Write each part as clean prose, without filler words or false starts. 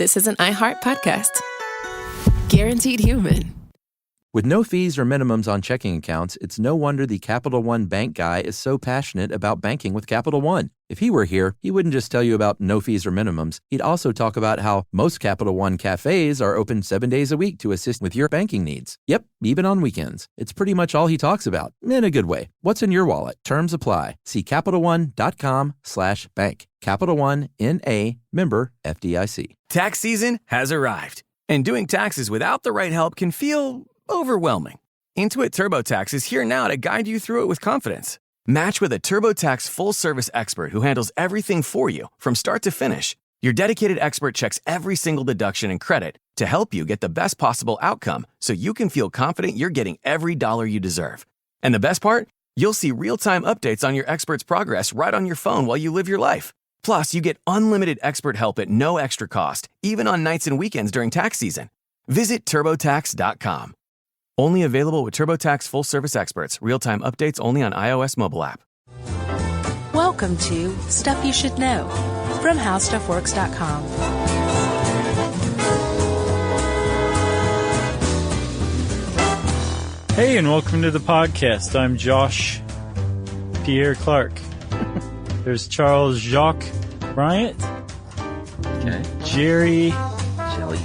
this is an iHeart podcast. Guaranteed Human. With no fees or minimums on checking accounts, it's no wonder the Capital One bank guy is so passionate about banking with Capital One. If he were here, he wouldn't just tell you about no fees or minimums. He'd also talk about how most Capital One cafes are open 7 days a week to assist with your banking needs. Yep, even on weekends. It's pretty much all he talks about, in a good way. What's in your wallet? Terms apply. See CapitalOne.com/bank. Capital One, N.A., member FDIC. Tax season has arrived, and doing taxes without the right help can feel overwhelming. Intuit TurboTax is here now to guide you through it with confidence. Match with a TurboTax full-service expert who handles everything for you from start to finish. Your dedicated expert checks every single deduction and credit to help you get the best possible outcome so you can feel confident you're getting every dollar you deserve. And the best part? You'll see real-time updates on your expert's progress right on your phone while you live your life. Plus, you get unlimited expert help at no extra cost, even on nights and weekends during tax season. Visit TurboTax.com. Only available with TurboTax full-service experts. Real-time updates only on iOS mobile app. Welcome to Stuff You Should Know from HowStuffWorks.com. Hey, and welcome to the podcast. I'm Josh Pierre Clark. There's Charles Jacques Bryant. Okay. Jerry. Jelly.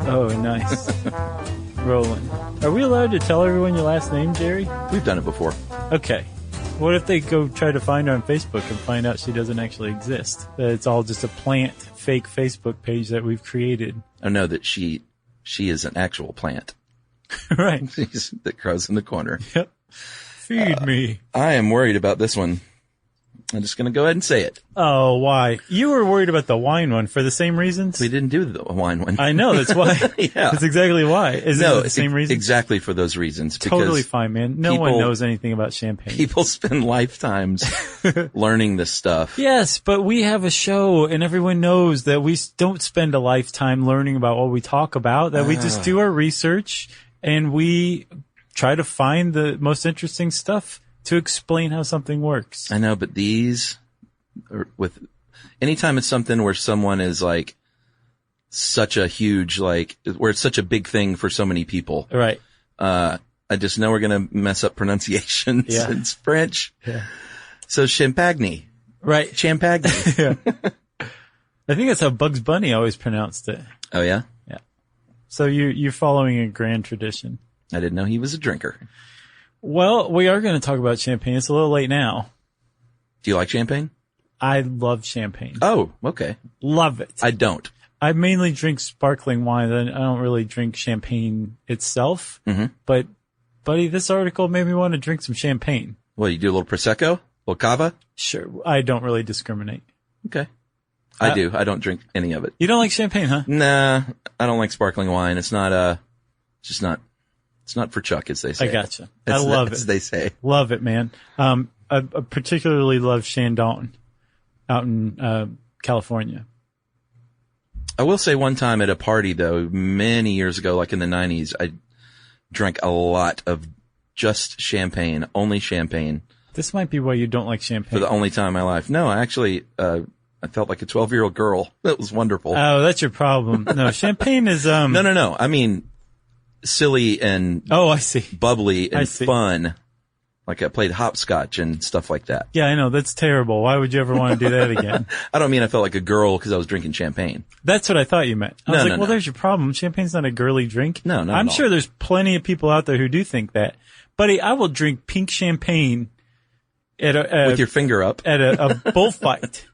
Oh, nice. Roland. Are we allowed to tell everyone your last name, Jerry? We've done it before. Okay. What if they go try to find her on Facebook and find out she doesn't actually exist? That it's all just a plant, fake Facebook page that we've created. I know that she is an actual plant. Right. That grows in the corner. Yep. Feed me. I am worried about this one. I'm just going to go ahead and say it. Oh, why? You were worried about the wine one for the same reasons? We didn't do the wine one. I know, that's why. Yeah. That's exactly why. Is it the same reason? Exactly for those reasons. Totally fine, man. No one knows anything about champagne. People spend lifetimes learning this stuff. Yes, but we have a show and everyone knows that we don't spend a lifetime learning about what we talk about, that we just do our research and we try to find the most interesting stuff to explain how something works. I know, but these are anytime it's something where someone is like such a huge, like, where it's such a big thing for so many people. Right. I just know we're going to mess up pronunciations. Yeah. It's French. Yeah. So champagne. Right. Champagne. Yeah. I think that's how Bugs Bunny always pronounced it. Oh, yeah? Yeah. So you're following a grand tradition. I didn't know he was a drinker. Well, we are going to talk about champagne. It's a little late now. Do you like champagne? I love champagne. Oh, okay. Love it. I don't. I mainly drink sparkling wine. I don't really drink champagne itself. Mm-hmm. But, buddy, this article made me want to drink some champagne. Well, you do a little Prosecco? A little Cava? Sure. I don't really discriminate. Okay. I do. I don't drink any of it. You don't like champagne, huh? Nah, I don't like sparkling wine. It's not, it's not for Chuck, as they say. I gotcha. I love it. As they say. Love it, man. I particularly love Chandon out in, California. I will say one time at a party, though, many years ago, like in the 90s, I drank a lot of just champagne, only champagne. This might be why you don't like champagne. For the only time in my life. No, I actually, I felt like a 12-year-old girl. That was wonderful. Oh, that's your problem. No, champagne is, No. I mean, silly and I see. Bubbly and fun. Like I played hopscotch and stuff like that. Yeah, I know. That's terrible. Why would you ever want to do that again? I don't mean I felt like a girl because I was drinking champagne. That's what I thought you meant. I was like, no. There's your problem. Champagne's not a girly drink. No, not I'm at all. sure there's plenty of people out there who do think that. Buddy, I will drink pink champagne at with your finger up at a bullfight.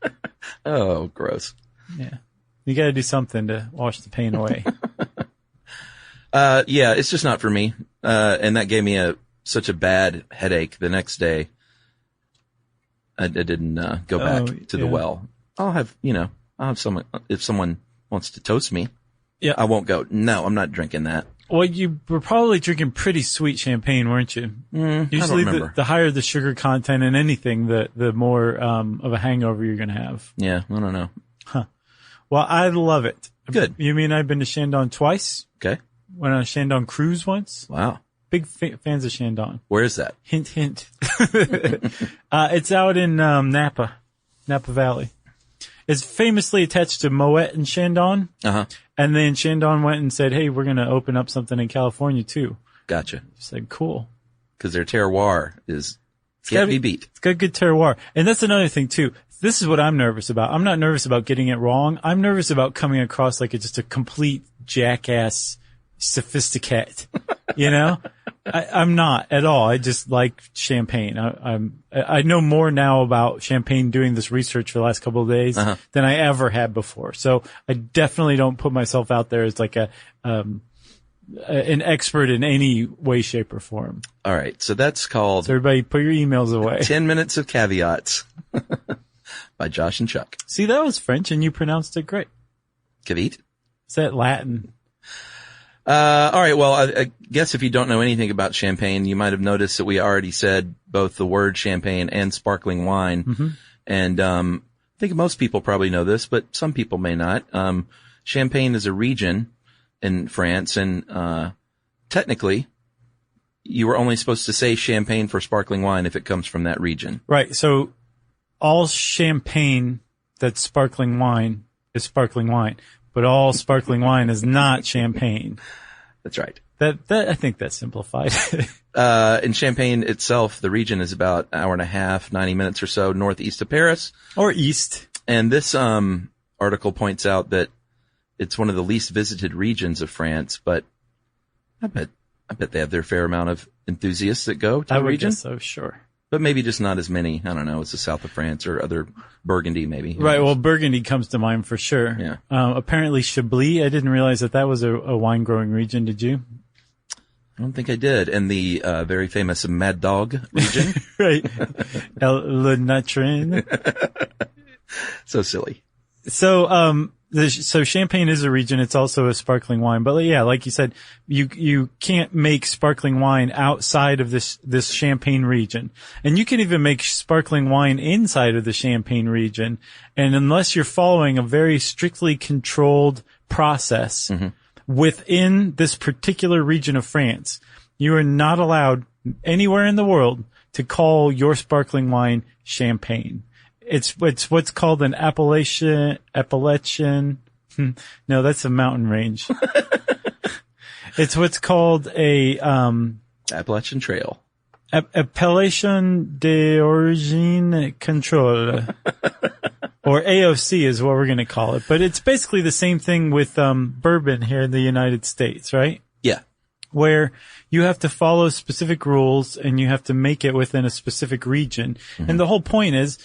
Oh, gross. Yeah. You got to do something to wash the pain away. Yeah, it's just not for me. And that gave me such a bad headache the next day. I didn't go back to the well. I'll have someone, if someone wants to toast me. Yeah. I won't go, no, I'm not drinking that. Well, you were probably drinking pretty sweet champagne, weren't you? Usually I don't remember. the higher the sugar content in anything, the more of a hangover you're going to have. Yeah, I don't know. Huh. Well, I love it. Good. You mean I've been to Chandon twice? Okay. Went on a Chandon cruise once. Wow. Big fans of Chandon. Where is that? Hint, hint. It's out in Napa Valley. is famously attached to Moet and Chandon. Uh-huh. And then Chandon went and said, hey, we're going to open up something in California too. Gotcha. I said, cool. Because their terroir can't be beat. It's got good terroir. And that's another thing too. This is what I'm nervous about. I'm not nervous about getting it wrong. I'm nervous about coming across like it's just a complete jackass sophisticate. You know? I'm not at all. I just like champagne. I know more now about champagne doing this research for the last couple of days than I ever had before. So I definitely don't put myself out there as like an expert in any way, shape, or form. All right. So that's called So everybody put your emails away. 10 Minutes of Caveats by Josh and Chuck. See, that was French and you pronounced it great. Caveat? Is that Latin? All right. Well, I guess if you don't know anything about champagne, you might have noticed that we already said both the word champagne and sparkling wine. Mm-hmm. And, I think most people probably know this, but some people may not. Champagne is a region in France, and, technically you were only supposed to say champagne for sparkling wine if it comes from that region. Right. So all champagne that's sparkling wine is sparkling wine, but all sparkling wine is not champagne. That's right. That I think that's simplified. In Champagne itself, the region is about an hour and a half, 90 minutes or so northeast of Paris. Or east. And this, article points out that it's one of the least visited regions of France, but I bet they have their fair amount of enthusiasts that go to I the would region. guess so, sure. But maybe just not as many. I don't know. It's the south of France or other Burgundy, maybe. Who Right. knows? Well, Burgundy comes to mind for sure. Yeah. Apparently Chablis. I didn't realize that was a wine growing region. Did you? I don't think I did. And the, very famous Mad Dog region. Right. Le Natrin. So silly. So, so Champagne is a region. It's also a sparkling wine. But yeah, like you said, you can't make sparkling wine outside of this Champagne region. And you can even make sparkling wine inside of the Champagne region. And unless you're following a very strictly controlled process within this particular region of France, you are not allowed anywhere in the world to call your sparkling wine champagne. It's what's called an Appalachian. No, that's a mountain range. It's what's called a Appalachian Trail. Appellation d'origine contrôle. Or AOC is what we're going to call it. But it's basically the same thing with bourbon here in the United States, right? Yeah. Where you have to follow specific rules and you have to make it within a specific region. And the whole point is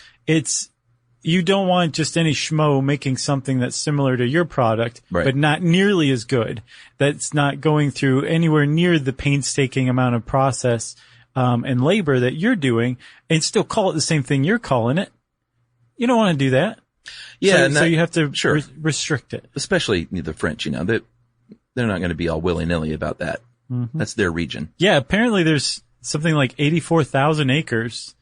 you don't want just any schmo making something that's similar to your product, right, but not nearly as good. That's not going through anywhere near the painstaking amount of process, and labor that you're doing, and still call it the same thing you're calling it. You don't want to do that. Yeah. So you have to sure. restrict it. Especially the French, they're not going to be all willy-nilly about that. That's their region. Yeah, apparently there's something like 84,000 acres,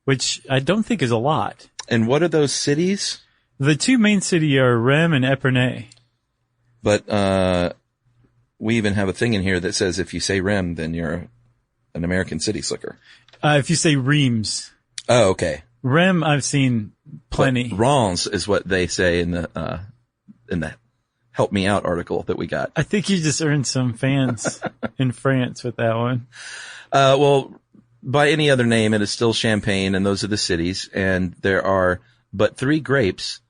which I don't think is a lot. And what are those cities? The two main cities are Rennes and Epernay. But we even have a thing in here that says if you say Rennes, then you're an American city slicker. If you say Reims. Oh, okay. Rennes, I've seen plenty. But Reims is what they say in the Help Me Out article that we got. I think you just earned some fans in France with that one. Well, by any other name, it is still Champagne, and those are the cities. And there are but 3 grapes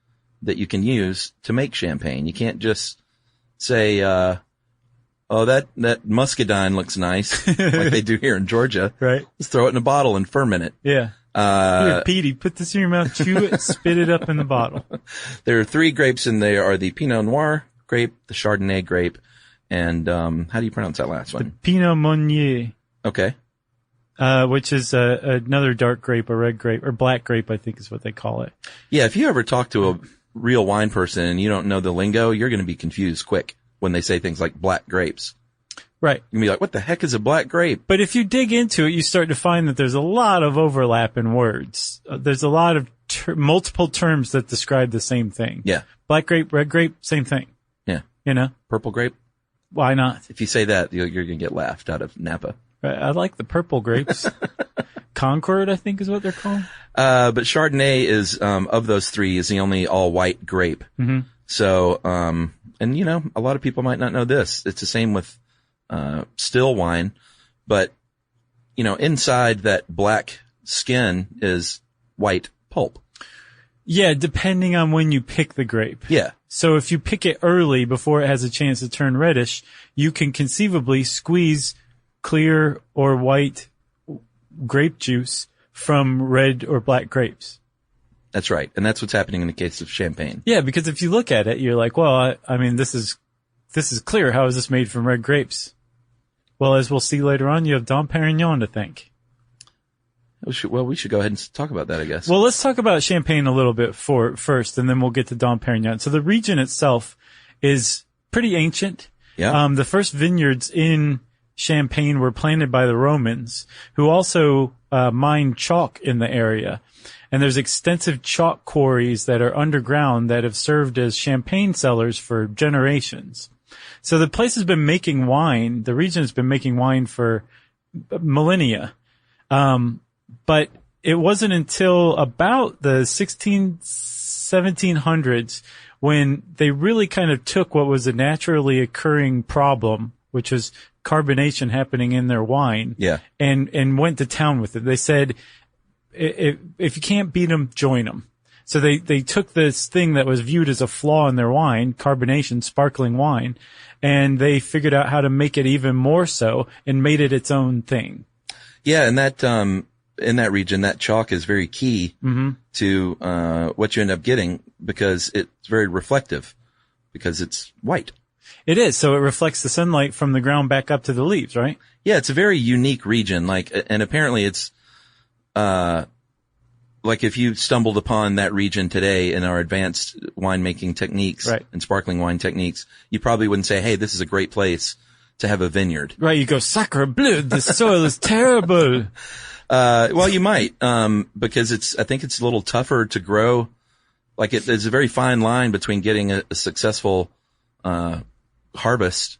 that you can use to make champagne. You can't just say, oh, that muscadine looks nice, like they do here in Georgia. Right. Let's throw it in a bottle and ferment it. Yeah. Here, Petey, put this in your mouth, chew it, spit it up in the bottle. There are 3 grapes in there, are the Pinot Noir grape, the Chardonnay grape, and how do you pronounce that last one? Pinot Meunier. Okay. Which is another dark grape, a red grape, or black grape, I think is what they call it. Yeah, if you ever talk to a real wine person and you don't know the lingo, you're going to be confused quick when they say things like black grapes. Right. You're going to be like, what the heck is a black grape? But if you dig into it, you start to find that there's a lot of overlap in words. There's a lot of multiple terms that describe the same thing. Yeah. Black grape, red grape, same thing. Yeah. Purple grape? Why not? If you say that, you're going to get laughed out of Napa. I like the purple grapes. Concord, I think is what they're called. But Chardonnay is, of those three, is the only all white grape. Mm-hmm. So, and you know, a lot of people might not know this. It's the same with, still wine, but, you know, inside that black skin is white pulp. Yeah, depending on when you pick the grape. Yeah. So if you pick it early before it has a chance to turn reddish, you can conceivably squeeze clear or white grape juice from red or black grapes. That's right. And that's what's happening in the case of champagne. Yeah, because if you look at it, you're like, well, I mean, this is clear. How is this made from red grapes? Well, as we'll see later on, you have Dom Perignon to thank. We should go ahead and talk about that, I guess. Well, let's talk about Champagne a little bit first, and then we'll get to Dom Perignon. So the region itself is pretty ancient. Yeah. The first vineyards in Champagne were planted by the Romans, who also mined chalk in the area. And there's extensive chalk quarries that are underground that have served as champagne cellars for generations. So the place has been making wine, the region has been making wine for millennia. But it wasn't until about the 1700s when they really kind of took what was a naturally occurring problem, which was carbonation happening in their wine, Yeah. and went to town with it. They said, if you can't beat them, join them. So they took this thing that was viewed as a flaw in their wine, carbonation, sparkling wine, and they figured out how to make it even more so and made it its own thing. Yeah. And that, in that region, that chalk is very key to, what you end up getting because it's very reflective because it's white. It is. So it reflects the sunlight from the ground back up to the leaves, right? Yeah. It's a very unique region. And apparently it's, like if you stumbled upon that region today in our advanced winemaking techniques Right. and sparkling wine techniques, you probably wouldn't say, hey, this is a great place to have a vineyard. Right. You go, sacre bleu, the soil is terrible. Well, you might, because I think it's a little tougher to grow. Like there's a very fine line between getting a successful, harvest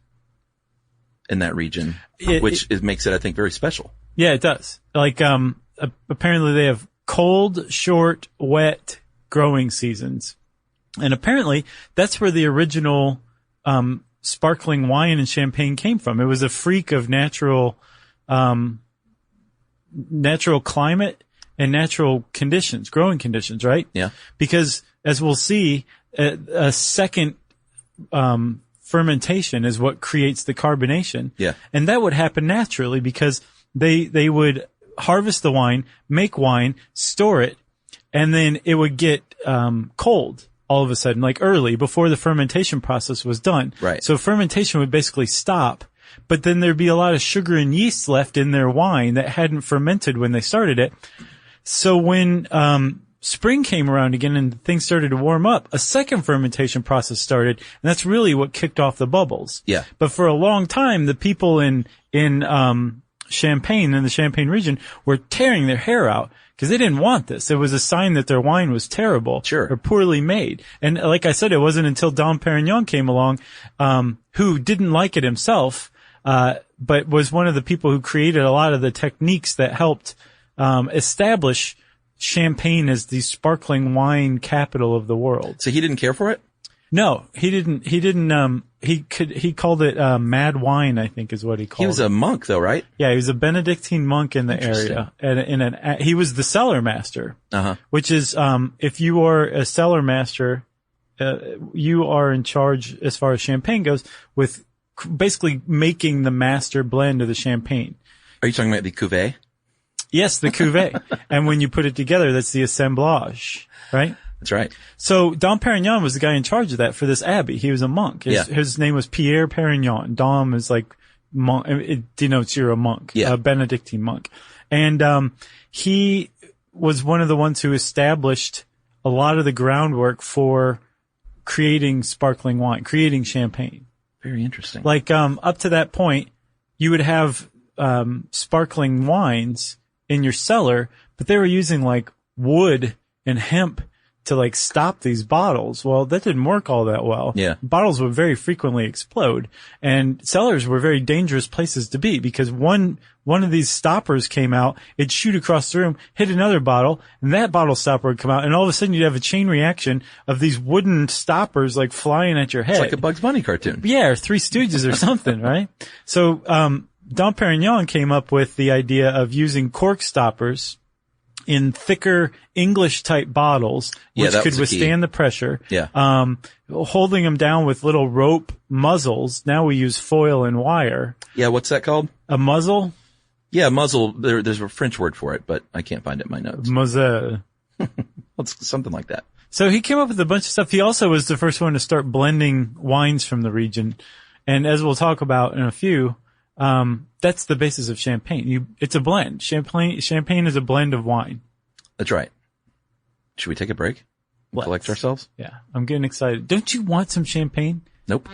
in that region, which makes it, I think, very special. Yeah, it does. Like, apparently they have cold, short, wet growing seasons. And apparently that's where the original, sparkling wine and champagne came from. It was a freak of natural climate and natural conditions, growing conditions, right? Yeah. Because as we'll see, a second, fermentation is what creates the carbonation. Yeah. And that would happen naturally because they would harvest the wine, make wine, store it, and then it would get, cold all of a sudden, like early before the fermentation process was done. Right. So fermentation would basically stop, but then there'd be a lot of sugar and yeast left in their wine that hadn't fermented when they started it. So when, spring came around again and things started to warm up, a second fermentation process started, and that's really what kicked off the bubbles. Yeah. But for a long time, the people in Champagne, in the Champagne region, were tearing their hair out because they didn't want this. It was a sign that their wine was terrible. Sure. Or poorly made. And like I said, it wasn't until Dom Perignon came along, who didn't like it himself, but was one of the people who created a lot of the techniques that helped, establish Champagne as the sparkling wine capital of the world. So he didn't care for it? No, he didn't, he called it, mad wine, I think is what he called it. He was a monk though, right? Yeah, he was a Benedictine monk in the area. And he was the cellar master. Uh-huh. Which is, if you are a cellar master, you are in charge as far as champagne goes with basically making the master blend of the champagne. Are you talking about the cuvée? Yes, the cuvée. And when you put it together, that's the assemblage, right? That's right. So Dom Perignon was the guy in charge of that for this abbey. He was a monk. His name was Pierre Perignon. Dom is like monk. It denotes you're a monk, a Benedictine monk. And, he was one of the ones who established a lot of the groundwork for creating sparkling wine, creating champagne. Very interesting. Like, up to that point, you would have, sparkling wines in your cellar, but they were using like wood and hemp to like stop these bottles. Well, that didn't work all that well. Yeah. Bottles would very frequently explode, and cellars were very dangerous places to be because one of these stoppers came out, it'd shoot across the room, hit another bottle, and that bottle stopper would come out, and all of a sudden you'd have a chain reaction of these wooden stoppers like flying at your head. It's like a Bugs Bunny cartoon. Yeah, or Three Stooges or something, right? So, Dom Perignon came up with the idea of using cork stoppers in thicker English type bottles, which could withstand the pressure. Yeah. Holding them down with little rope muzzles. Now we use foil and wire. Yeah, what's that called? A muzzle? Yeah, muzzle. There's a French word for it, but I can't find it in my notes. Muzzle. It's something like that. So he came up with a bunch of stuff. He also was the first one to start blending wines from the region. And as we'll talk about in a few, that's the basis of champagne. It's a blend. Champagne is a blend of wine. That's right. Should we take a break? Collect ourselves? Yeah. I'm getting excited. Don't you want some champagne? Nope.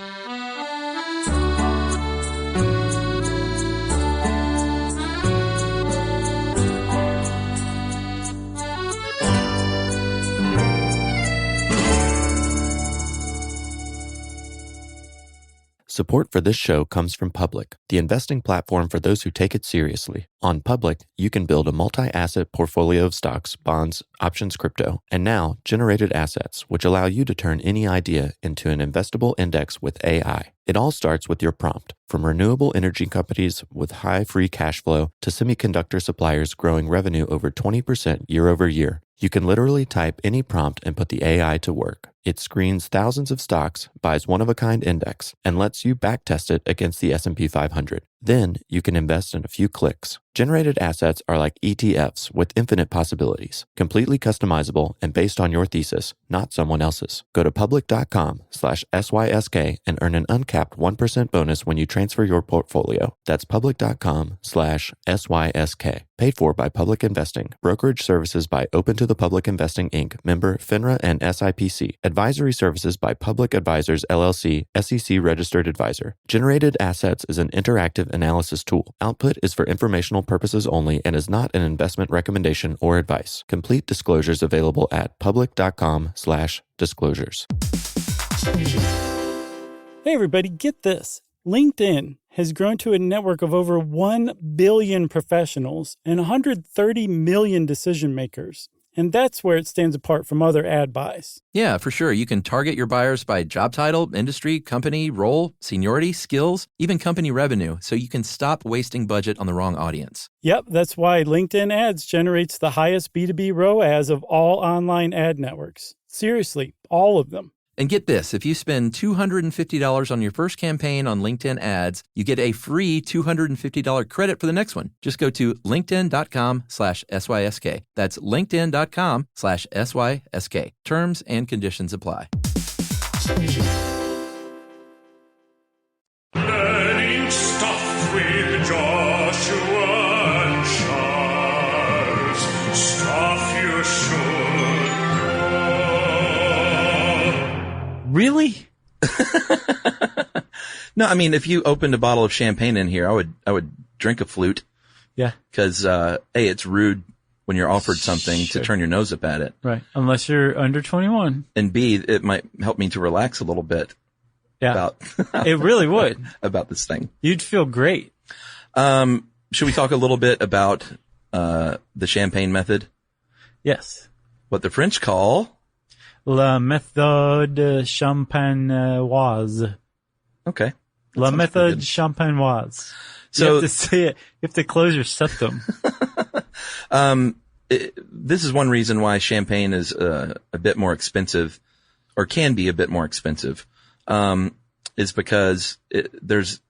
Support for this show comes from Public, the investing platform for those who take it seriously. On Public, you can build a multi-asset portfolio of stocks, bonds, options, crypto, and now generated assets, which allow you to turn any idea into an investable index with AI. It all starts with your prompt, from renewable energy companies with high free cash flow to semiconductor suppliers growing revenue over 20% year over year. You can literally type any prompt and put the AI to work. It screens thousands of stocks, buys one-of-a-kind index, and lets you backtest it against the S&P 500. Then you can invest in a few clicks. Generated assets are like ETFs with infinite possibilities, completely customizable and based on your thesis, not someone else's. Go to public.com/SYSK and earn an uncapped 1% bonus when you transfer your portfolio. That's public.com/SYSK. Paid for by Public Investing. Brokerage services by Open to the Public Investing, Inc., member FINRA and SIPC. Advisory services by Public Advisors, LLC, SEC registered advisor. Generated Assets is an interactive analysis tool. Output is for informational purposes only and is not an investment recommendation or advice. Complete disclosures available at public.com/disclosures. Hey everybody, get this. LinkedIn has grown to a network of over 1 billion professionals and 130 million decision makers. And that's where it stands apart from other ad buys. Yeah, for sure. You can target your buyers by job title, industry, company, role, seniority, skills, even company revenue, so you can stop wasting budget on the wrong audience. Yep, that's why LinkedIn Ads generates the highest B2B ROAS of all online ad networks. Seriously, all of them. And get this, if you spend $250 on your first campaign on LinkedIn Ads, you get a free $250 credit for the next one. Just go to linkedin.com/SYSK. That's linkedin.com/SYSK. Terms and conditions apply. Learning stuff with Joshua and Charles. Stuff you should Really? No, I mean, if you opened a bottle of champagne in here, I would drink a flute. Yeah. Because, A, it's rude when you're offered something to turn your nose up at it. Right. Unless you're under 21. And B, it might help me to relax a little bit. Yeah. About it really would. About this thing. You'd feel great. Should we talk a little bit about, the champagne method? Yes. What the French call La méthode champenoise. Okay. La méthode champenoise. So you have to say it. You have to close your septum. This is one reason why champagne is a bit more expensive, or can be a bit more expensive, is because there's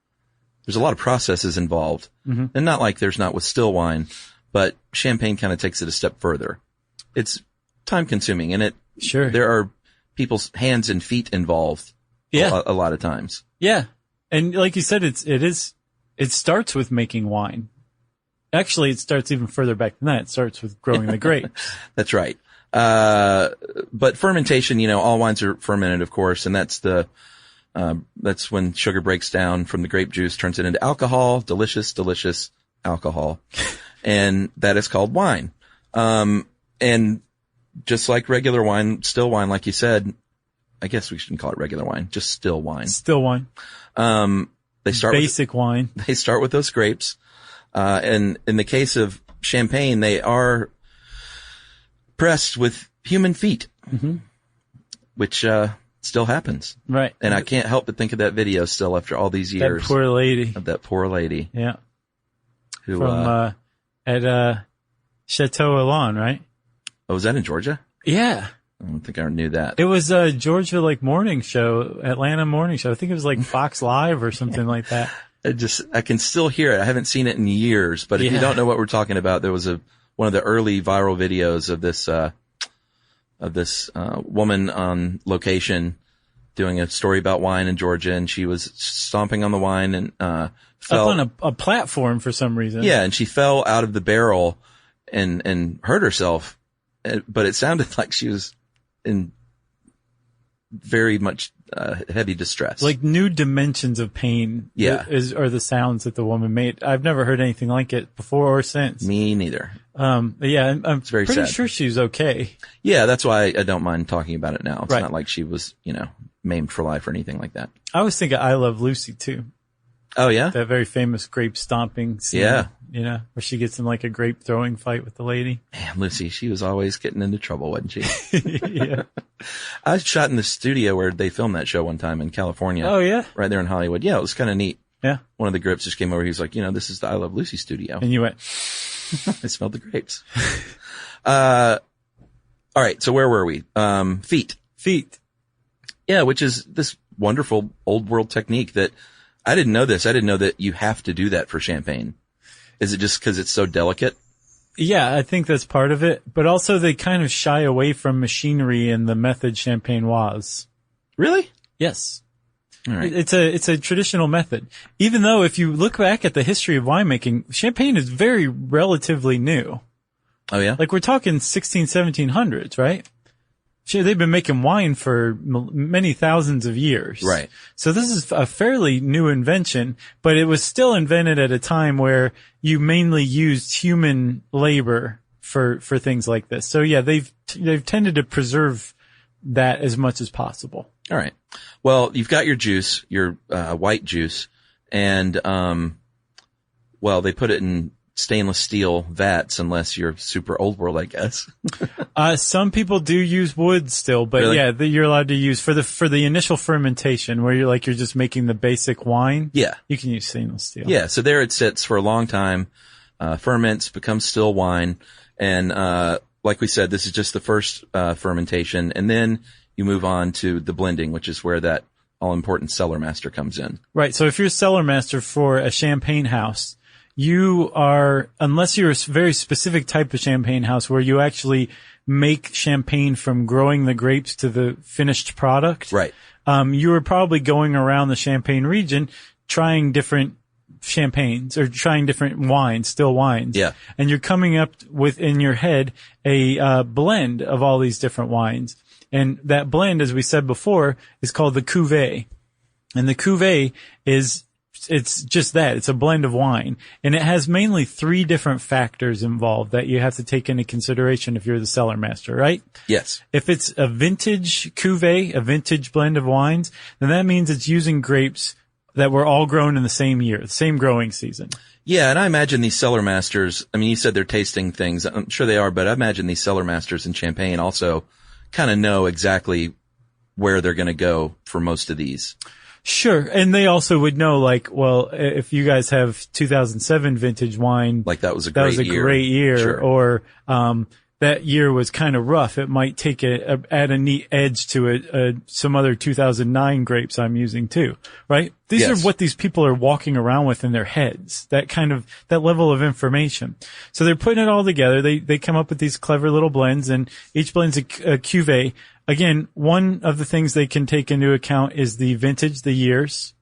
a lot of processes involved, and not like there's not with still wine, but champagne kind of takes it a step further. It's time consuming, and there are people's hands and feet involved. Yeah. A lot of times. Yeah. And like you said, it starts with making wine. Actually, it starts even further back than that. It starts with growing the grapes. That's right. But fermentation, all wines are fermented, of course, and that's when sugar breaks down from the grape juice, turns it into alcohol, delicious alcohol. And that is called wine. And just like regular wine, still wine, like you said, I guess we shouldn't call it regular wine, just still wine. Still wine. They start basic wine. They start with those grapes. And in the case of champagne, they are pressed with human feet, which, still happens. Right. And I can't help but think of that video still after all these years. That poor lady. Of that poor lady. Yeah. Who, from, at, Chateau Elan, right? Oh, was that in Georgia? Yeah. I don't think I knew that. It was a Georgia, like, morning show, Atlanta morning show. I think it was like Fox Live or something like that. I can still hear it. I haven't seen it in years, but if you don't know what we're talking about, there was one of the early viral videos of this woman on location doing a story about wine in Georgia, and she was stomping on the wine and, fell up on a platform for some reason. Yeah. And she fell out of the barrel and hurt herself. But it sounded like she was in very much heavy distress. Like new dimensions of pain. Yeah. Are the sounds that the woman made. I've never heard anything like it before or since. Me neither. But yeah, I'm very pretty sad. sure she's okay. Yeah, that's why I don't mind talking about it now. It's Right. not like she was, maimed for life or anything like that. I was thinking I Love Lucy too. Oh yeah? That very famous grape stomping scene. Yeah. Where she gets in like a grape throwing fight with the lady. Man, Lucy, she was always getting into trouble, wasn't she? Yeah. I shot in the studio where they filmed that show one time in California. Oh yeah? Right there in Hollywood. Yeah, it was kind of neat. Yeah. One of the grips just came over. He was like, this is the I Love Lucy studio. And you went, I smelled the grapes. All right. So where were we? Feet. Yeah. Which is this wonderful old world technique that I didn't know this. I didn't know that you have to do that for champagne. Is it just because it's so delicate? Yeah, I think that's part of it. But also they kind of shy away from machinery in the method champenoise. Really? Yes. All right. It's a traditional method. Even though if you look back at the history of winemaking, champagne is very relatively new. Oh yeah? Like we're talking 1700s, right? Sure, they've been making wine for many thousands of years. Right. So this is a fairly new invention, but it was still invented at a time where you mainly used human labor for things like this. So yeah, they've tended to preserve that as much as possible. All right. Well, you've got your juice, your white juice, and they put it in stainless steel vats unless you're super old world, I guess. Some people do use wood still, but Really? yeah, you're allowed to use for the initial fermentation where you're just making the basic wine. Yeah. You can use stainless steel. Yeah. So there it sits for a long time, ferments, becomes still wine. And, like we said, this is just the first, fermentation. And then you move on to the blending, which is where that all important cellar master comes in. Right. So if you're a cellar master for a champagne house, you are, unless you're a very specific type of champagne house where you actually make champagne from growing the grapes to the finished product. Right. You are probably going around the Champagne region trying different champagnes or trying different wines, still wines. Yeah. And you're coming up with in your head a blend of all these different wines. And that blend, as we said before, is called the cuvée. And the cuvée it's just that. It's a blend of wine. And it has mainly 3 different factors involved that you have to take into consideration if you're the cellar master, right? Yes. If it's a vintage cuvée, a vintage blend of wines, then that means it's using grapes that were all grown in the same year, the same growing season. Yeah. And I imagine these cellar masters, I mean, you said they're tasting things. I'm sure they are, but I imagine these cellar masters in Champagne also kind of know exactly where they're going to go for most of these. Sure. And they also would know, like, well, if you guys have 2007 vintage wine, like that was a great year, Sure. or, that year was kind of rough. It might take add a neat edge to it, some other 2009 grapes I'm using too, right? These Yes. are what these people are walking around with in their heads, that level of information. So they're putting it all together. They come up with these clever little blends, and each blend's a cuvée. Again, one of the things they can take into account is the vintage, the years.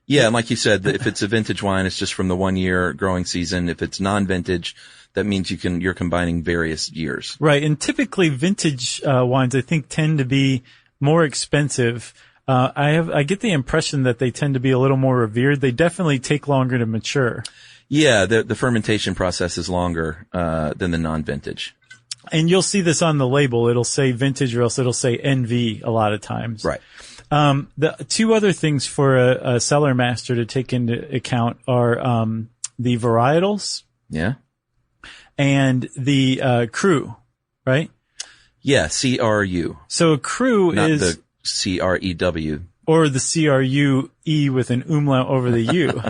Yeah. And like you said, if it's a vintage wine, it's just from the 1 year growing season. If it's non-vintage, that means you're combining various years. Right. And typically vintage, wines, I think tend to be more expensive. I get the impression that they tend to be a little more revered. They definitely take longer to mature. Yeah. The fermentation process is longer, than the non-vintage. And you'll see this on the label. It'll say vintage or else it'll say NV a lot of times. Right. The two other things for a cellar master to take into account are the varietals Yeah. and the cru, right? Yeah. CRU. So a cru Not is the CREW. or the CRUE with an umlaut over the U.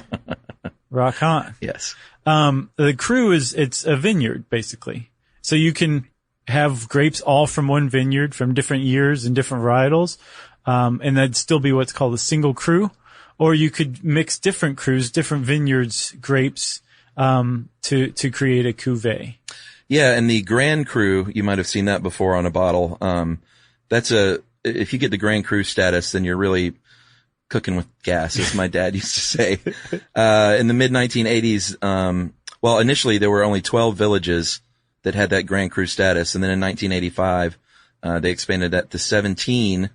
Rock on. Yes. The cru it's a vineyard basically. So you can have grapes all from one vineyard from different years and different varietals. And that'd still be what's called a single cru. Or you could mix different crus, different vineyards, grapes, to create a cuvee. Yeah. And the Grand Cru, you might have seen that before on a bottle. If you get the Grand Cru status, then you're really cooking with gas, as my dad used to say. In the mid 1980s, initially there were only 12 villages that had that Grand Cru status. And then in 1985, they expanded that to 17,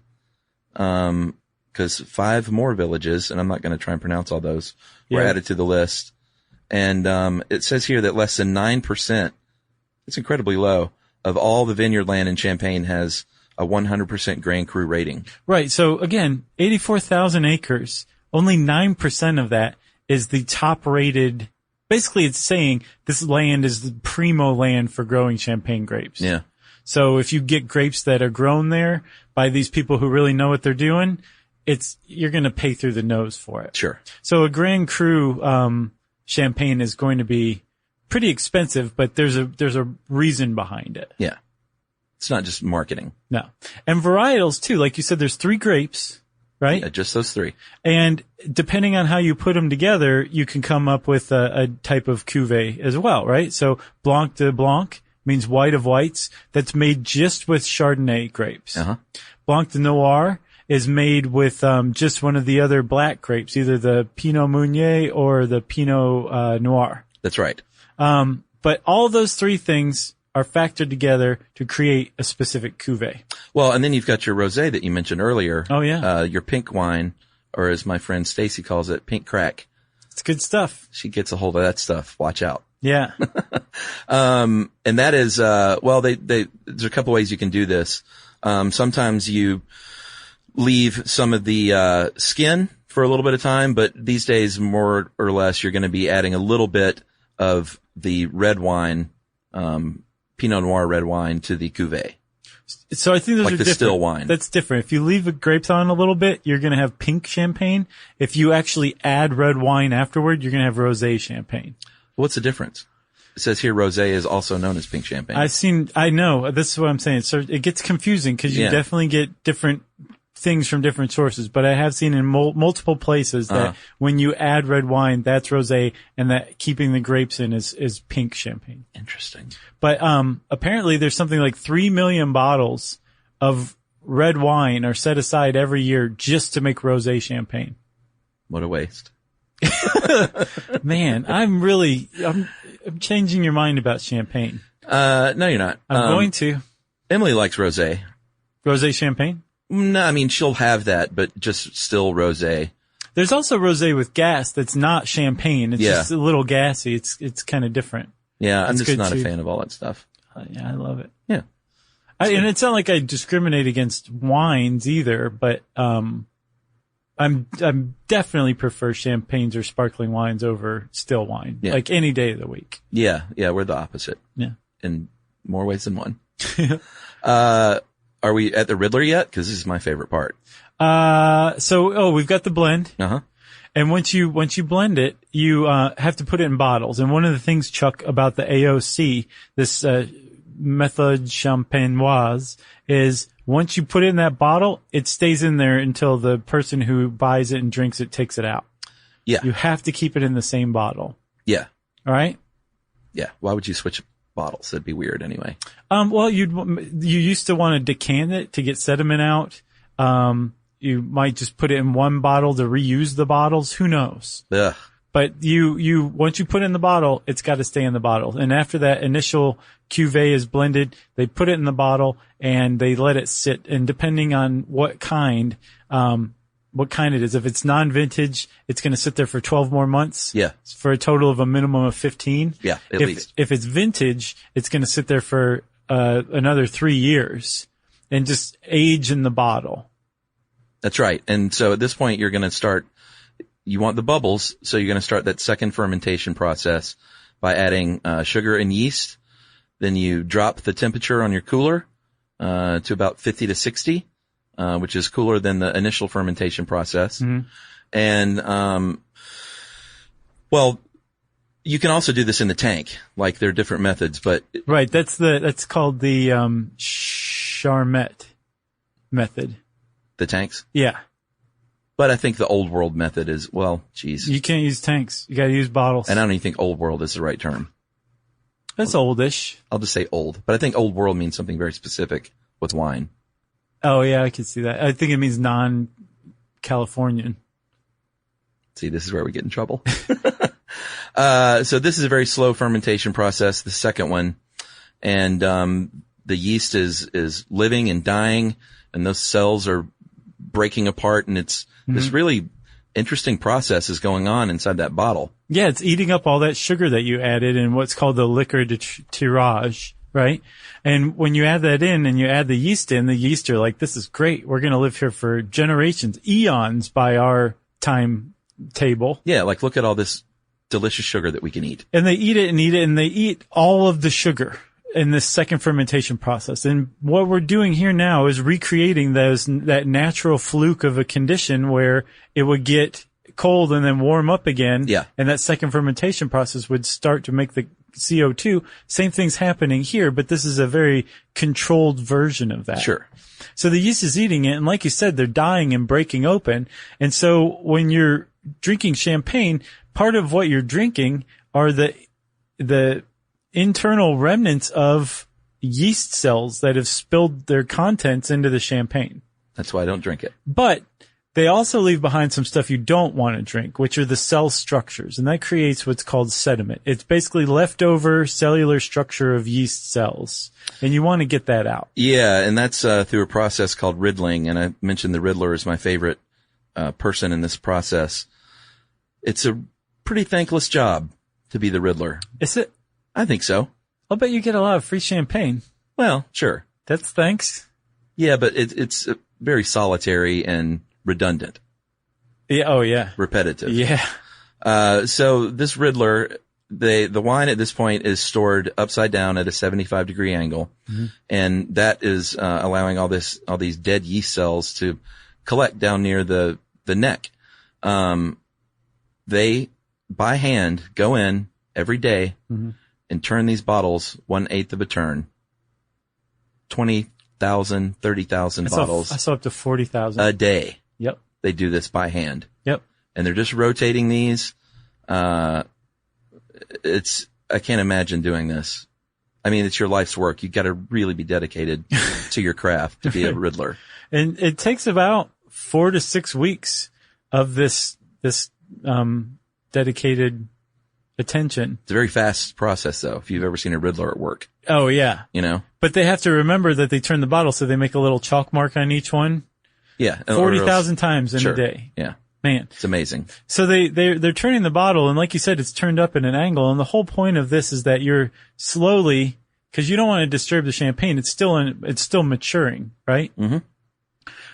cause 5 more villages, and I'm not going to try and pronounce all those, were added to the list. And, it says here that less than 9%, it's incredibly low, of all the vineyard land in Champagne has a 100% Grand Cru rating. Right. So again, 84,000 acres, only 9% of that is the top rated. Basically, it's saying this land is the primo land for growing Champagne grapes. Yeah. So if you get grapes that are grown there by these people who really know what they're doing, you're going to pay through the nose for it. Sure. So a Grand Cru, Champagne is going to be pretty expensive, but there's a reason behind it. Yeah. It's not just marketing. No. And varietals too. Like you said, there's 3 grapes, right? Yeah, just those 3. And depending on how you put them together, you can come up with a type of cuvee as well, right? So Blanc de Blanc means white of whites. That's made just with Chardonnay grapes. Uh-huh. Blanc de Noir is made with just one of the other black grapes, either the Pinot Meunier or the Pinot Noir. That's right. But all those 3 things are factored together to create a specific cuvee. Well, and then you've got your rosé that you mentioned earlier. Oh, yeah. Your pink wine, or as my friend Stacy calls it, pink crack. It's good stuff. She gets a hold of that stuff. Watch out. Yeah. And that is, there's a couple ways you can do this. Sometimes you leave some of the, skin for a little bit of time, but these days, more or less, you're going to be adding a little bit of the red wine, Pinot Noir red wine to the cuvee. So I think those like are the different. still wine. That's different. If you leave the grapes on a little bit, you're going to have pink champagne. If you actually add red wine afterward, you're going to have rosé champagne. What's the difference? It says here rosé is also known as pink champagne. I know. This is what I'm saying. So it gets confusing because you definitely get different things from different sources, but I have seen in multiple places that when you add red wine, that's rosé, and that keeping the grapes in is pink champagne. Interesting. But apparently there's something like 3 million bottles of red wine are set aside every year just to make rosé champagne. What a waste. Man, I'm changing your mind about champagne. No, you're not. I'm going to. Emily likes rosé. Rosé champagne? No, I mean, she'll have that, but just still rosé. There's also rosé with gas that's not champagne. It's just a little gassy. It's kind of different. Yeah, I'm It's just good not too. a fan of all that stuff. Yeah, I love it. Yeah. And it's not like I discriminate against wines either, but I'm definitely prefer champagnes or sparkling wines over still wine. Yeah. Like any day of the week. Yeah, we're the opposite. Yeah. In more ways than one. Are we at the Riddler yet? Because this is my favorite part. We've got the blend. Uh-huh. And once you blend it, you have to put it in bottles. And one of the things, Chuck, about the AOC, this méthode champenoise, is once you put it in that bottle, it stays in there until the person who buys it and drinks it takes it out. Yeah. You have to keep it in the same bottle. Yeah. All right? Yeah. Why would you switch bottles? That'd be weird anyway. Well, you used to want to decant it to get sediment out. You might just put it in one bottle to reuse the bottles. Who knows? Ugh. But once you put it in the bottle, it's got to stay in the bottle. And after that initial cuvee is blended, they put it in the bottle and they let it sit. And depending on what kind it is, if it's non-vintage, it's going to sit there for 12 more months. Yeah. For a total of a minimum of 15. Yeah, at least. If it's vintage, it's going to sit there for another 3 years and just age in the bottle. That's right. And so at this point, you're going to you want the bubbles, so you're going to start that second fermentation process by adding sugar and yeast. Then you drop the temperature on your cooler to about 50 to 60, which is cooler than the initial fermentation process. Mm-hmm. And well, you can also do this in the tank. Like, there are different methods, but right. That's called the Charmet method. The tanks? Yeah. But I think the old world method is, well, geez. You can't use tanks. You got to use bottles. And I don't even think old world is the right term. That's oldish. I'll just say old. But I think old world means something very specific with wine. Oh, yeah, I could see that. I think it means non-Californian. See, this is where we get in trouble. So this is a very slow fermentation process, the second one. And the yeast is living and dying, and those cells are breaking apart, and it's this really interesting process is going on inside that bottle. Yeah, it's eating up all that sugar that you added in what's called the liquor de tirage, right? And when you add that in and you add the yeast in, the yeast are like, this is great. We're going to live here for generations, eons by our timetable. Yeah, like, look at all this delicious sugar that we can eat. And they eat it and eat it, and they eat all of the sugar in this second fermentation process. And what we're doing here now is recreating that natural fluke of a condition where it would get cold and then warm up again. Yeah. And that second fermentation process would start to make the CO2. Same thing's happening here, but this is a very controlled version of that. Sure. So the yeast is eating it, and like you said, they're dying and breaking open. And so when you're drinking champagne, part of what you're drinking are the internal remnants of yeast cells that have spilled their contents into the champagne. That's why I don't drink it. But they also leave behind some stuff you don't want to drink, which are the cell structures, and that creates what's called sediment. It's basically leftover cellular structure of yeast cells, and you want to get that out. Yeah, and that's through a process called riddling, and I mentioned the riddler is my favorite person in this process. It's a pretty thankless job to be the riddler. Is it? I think so. I'll bet you get a lot of free champagne. Well, sure. That's thanks. Yeah, but it's very solitary and redundant. Yeah. Oh, yeah. Repetitive. Yeah. So this riddler, the wine at this point is stored upside down at a 75-degree angle, and that is allowing all these dead yeast cells to collect down near the neck. They by hand go in every day and turn these bottles 1/8 of a turn. 20,000, 30,000 bottles. I saw up to 40,000 a day. Yep. They do this by hand. Yep. And they're just rotating these. I can't imagine doing this. I mean, it's your life's work. You got to really be dedicated to your craft to be a riddler. And it takes about 4 to 6 weeks of this dedicated attention. It's a very fast process, though, if you've ever seen a riddler at work. Oh, yeah. You know? But they have to remember that they turn the bottle, so they make a little chalk mark on each one. Yeah. 40,000 times in a day. Yeah. Man. It's amazing. So they're turning the bottle, and like you said, it's turned up at an angle, and the whole point of this is that you're slowly, because you don't want to disturb the champagne, it's still maturing, right? Mm-hmm.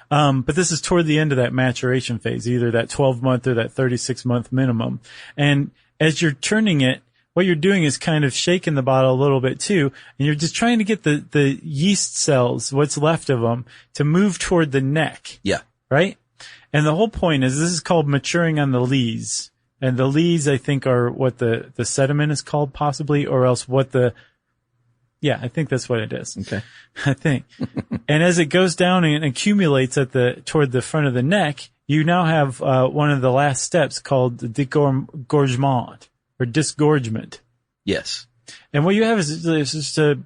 But this is toward the end of that maturation phase, either that 12-month or that 36-month minimum. And as you're turning it, what you're doing is kind of shaking the bottle a little bit too, and you're just trying to get the yeast cells, what's left of them, to move toward the neck. Yeah. Right? And the whole point is this is called maturing on the lees. And the lees, I think, are what the sediment is called possibly, or else yeah, I think that's what it is. Okay. I think. And as it goes down and accumulates toward the front of the neck, you now have one of the last steps called dégorgement or disgorgement. Yes. And what you have is just a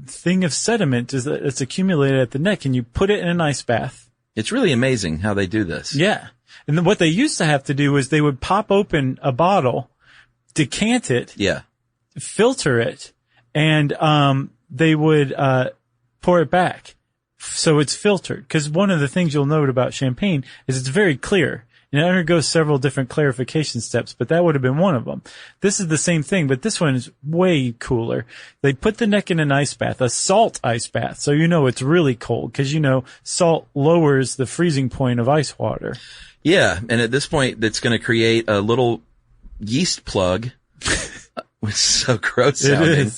thing of sediment that's accumulated at the neck, and you put it in an ice bath. It's really amazing how they do this. Yeah. And then what they used to have to do was they would pop open a bottle, decant it, yeah, filter it, and they would pour it back so it's filtered. Because one of the things you'll note about champagne is it's very clear. and it undergoes several different clarification steps, but that would have been one of them. This is the same thing, but this one is way cooler. They put the neck in an ice bath, a salt ice bath, so you know it's really cold, because you know salt lowers the freezing point of ice water. Yeah, and at this point, it's going to create a little yeast plug, which is so gross sounding,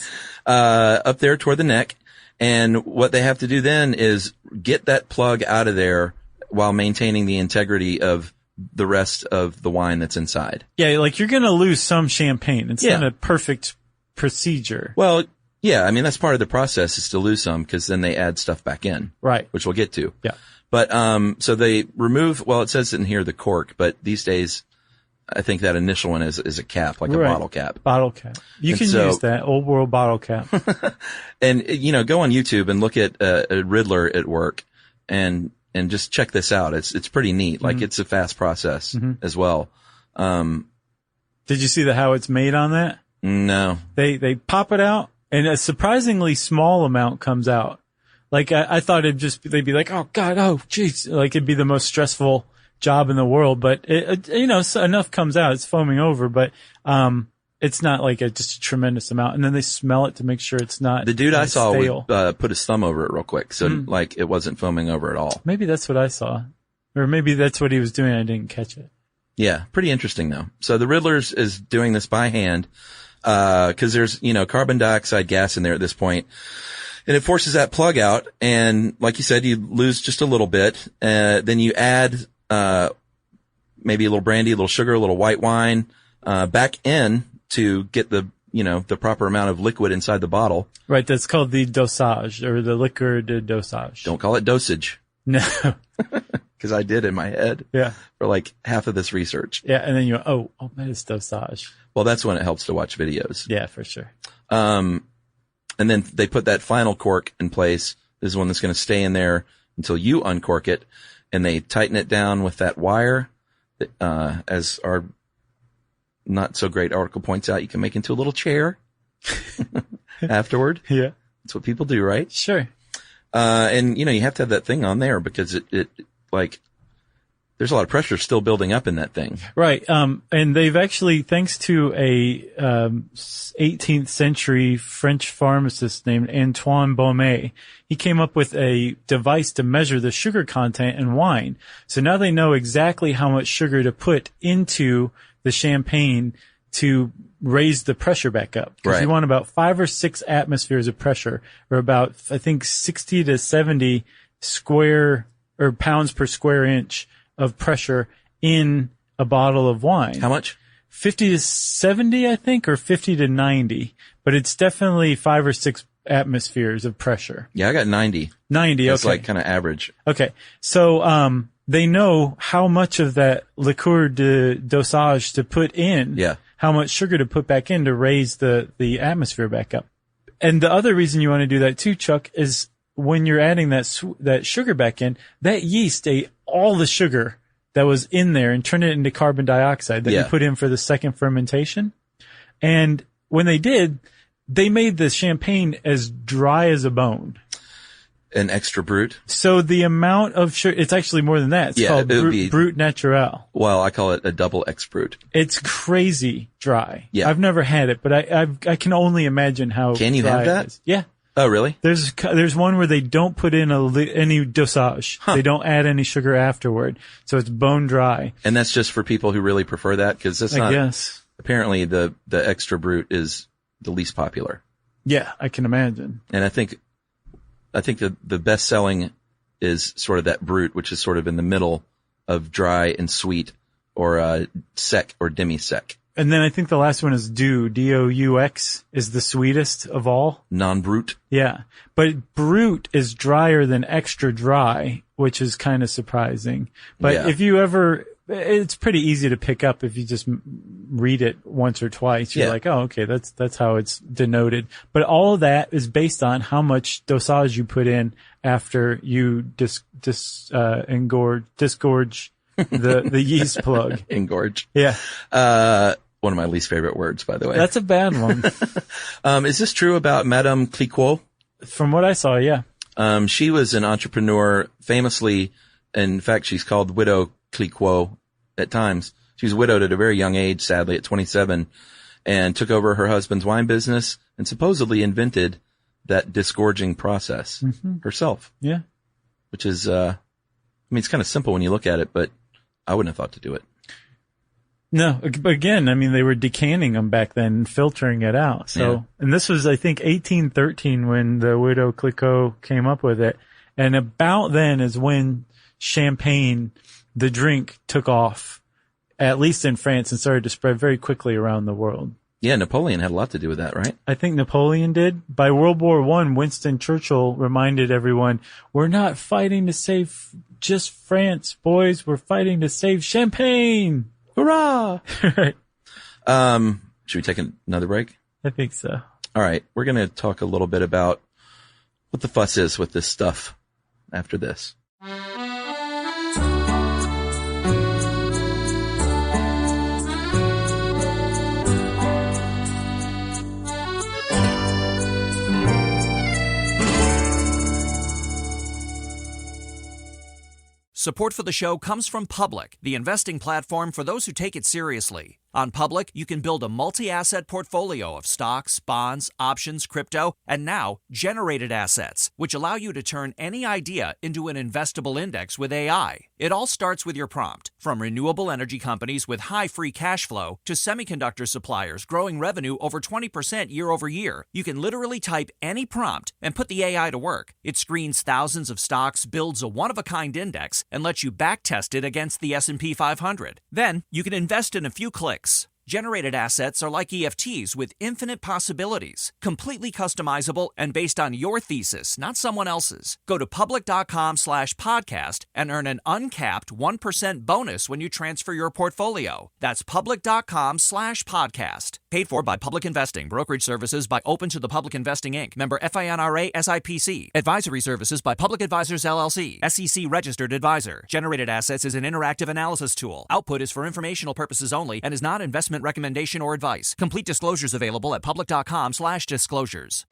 up there toward the neck. And what they have to do then is get that plug out of there while maintaining the integrity of the rest of the wine that's inside. Yeah, like you're going to lose some champagne. It's not a perfect procedure. Well, yeah, I mean, that's part of the process is to lose some because then they add stuff back in. Right. Which we'll get to. Yeah. But, so they remove, well, it says in here the cork, but these days, I think that initial one is a cap, like a bottle cap. Bottle cap. You can use that old world bottle cap. And, you know, go on YouTube and look at a Riddler at work and just check this out. It's pretty neat. Like it's a fast process as well. Did you see how it's made on that? No. They pop it out and a surprisingly small amount comes out. Like I thought they'd be like, oh God, oh jeez, like it'd be the most stressful job in the world, but enough comes out. It's foaming over, but it's not like just a tremendous amount. And then they smell it to make sure it's not. The dude I saw stale. would put his thumb over it real quick, so like it wasn't foaming over at all. Maybe that's what I saw, or maybe that's what he was doing. I didn't catch it. Yeah, pretty interesting though. So the Riddler's is doing this by hand because there's carbon dioxide gas in there at this point. And it forces that plug out, and like you said, you lose just a little bit. Then you add maybe a little brandy, a little sugar, a little white wine back in to get the proper amount of liquid inside the bottle. Right, that's called the dosage, or the liqueur de dosage. Don't call it dosage. No. Because I did in my head. Yeah. For like half of this research. Yeah, and then you go, oh, that is dosage. Well, that's when it helps to watch videos. Yeah, for sure. And then they put that final cork in place. This is one that's going to stay in there until you uncork it. And they tighten it down with that wire that, as our not so great article points out, you can make into a little chair afterward. Yeah. That's what people do, right? Sure. And you have to have that thing on there because it there's a lot of pressure still building up in that thing. Right. And they've actually, thanks to a 18th century French pharmacist named Antoine Baume, he came up with a device to measure the sugar content in wine. So now they know exactly how much sugar to put into the champagne to raise the pressure back up. Because you want about 5 or 6 atmospheres of pressure, or about, I think, 60 to 70 pounds per square inch of pressure in a bottle of wine. How much? 50 to 70, I think, or 50 to 90. But it's definitely 5 or 6 atmospheres of pressure. Yeah, I got 90. 90, That's okay. like kind of average. Okay. So, they know how much of that liqueur de dosage to put in. Yeah. How much sugar to put back in to raise the atmosphere back up. And the other reason you want to do that too, Chuck, is when you're adding that sugar back in, that yeast ate all the sugar that was in there and turned it into carbon dioxide that you put in for the second fermentation. And when they did, they made the champagne as dry as a bone. An extra brut? So the amount of sugar, it's actually more than that. It's called Brut Naturel. Well, I call it a double X brut. It's crazy dry. Yeah. I've never had it, but I can only imagine how Can you dry have that? it is. Yeah. Oh, really? There's one where they don't put in any dosage. Huh. They don't add any sugar afterward. So it's bone dry. And that's just for people who really prefer that? Because that's not, I guess. Apparently the extra brut is the least popular. Yeah, I can imagine. And I think the best selling is sort of that brut, which is sort of in the middle of dry and sweet, or sec or demi-sec. And then I think the last one is D-O-U-X is the sweetest of all. Non-brut. Yeah. But brut is drier than extra dry, which is kind of surprising. But if you it's pretty easy to pick up if you just read it once or twice. You're like, oh, okay, that's how it's denoted. But all of that is based on how much dosage you put in after you disgorge the yeast plug. Engorge. Yeah. One of my least favorite words, by the way. That's a bad one. Is this true about Madame Clicquot? From what I saw, yeah. She was an entrepreneur, famously. In fact, she's called Widow Clicquot at times. She was widowed at a very young age, sadly, at 27, and took over her husband's wine business and supposedly invented that disgorging process herself. Yeah. Which is, it's kind of simple when you look at it, but I wouldn't have thought to do it. No, again, they were decanting them back then and filtering it out. So, And this was, I think, 1813 when the widow Clicquot came up with it. And about then is when champagne, the drink, took off, at least in France, and started to spread very quickly around the world. Yeah, Napoleon had a lot to do with that, right? I think Napoleon did. By World War I, Winston Churchill reminded everyone, we're not fighting to save just France, boys. We're fighting to save champagne. Hurrah! Right. Should we take another break? I think so. All right. We're going to talk a little bit about what the fuss is with this stuff after this. Support for the show comes from Public, the investing platform for those who take it seriously. On Public, you can build a multi-asset portfolio of stocks, bonds, options, crypto, and now generated assets, which allow you to turn any idea into an investable index with AI. It all starts with your prompt, from renewable energy companies with high free cash flow to semiconductor suppliers growing revenue over 20% year over year. You can literally type any prompt and put the AI to work. It screens thousands of stocks, builds a one-of-a-kind index, and lets you backtest it against the S&P 500. Then, you can invest in a few clicks. Generated assets are like EFTs with infinite possibilities, completely customizable and based on your thesis, not someone else's. Go to public.com/podcast and earn an uncapped 1% bonus when you transfer your portfolio. That's public.com/podcast. Paid for by Public Investing. Brokerage services by Open to the Public Investing, Inc. Member FINRA SIPC. Advisory services by Public Advisors LLC. SEC registered advisor. Generated assets is an interactive analysis tool. Output is for informational purposes only and is not investment recommendation or advice. Complete disclosures available at public.com/disclosures.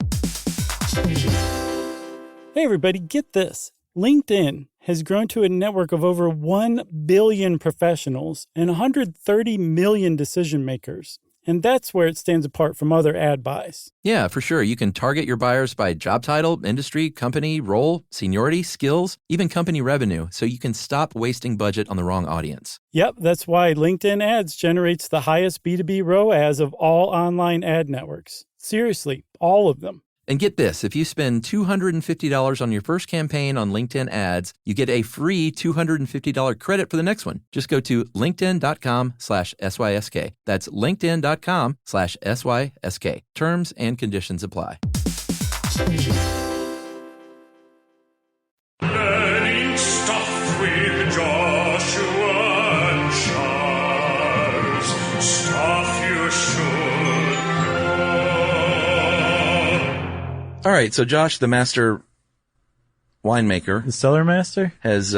Hey everybody, get this. LinkedIn has grown to a network of over 1 billion professionals and 130 million decision makers. And that's where it stands apart from other ad buys. Yeah, for sure. You can target your buyers by job title, industry, company, role, seniority, skills, even company revenue, so you can stop wasting budget on the wrong audience. Yep, that's why LinkedIn Ads generates the highest B2B ROAS of all online ad networks. Seriously, all of them. And get this, if you spend $250 on your first campaign on LinkedIn Ads, you get a free $250 credit for the next one. Just go to linkedin.com/SYSK. That's linkedin.com/SYSK. Terms and conditions apply. Learning stuff with Joshua and Charles. Stuff you should All right, so Josh, the master winemaker, The Cellar Master? has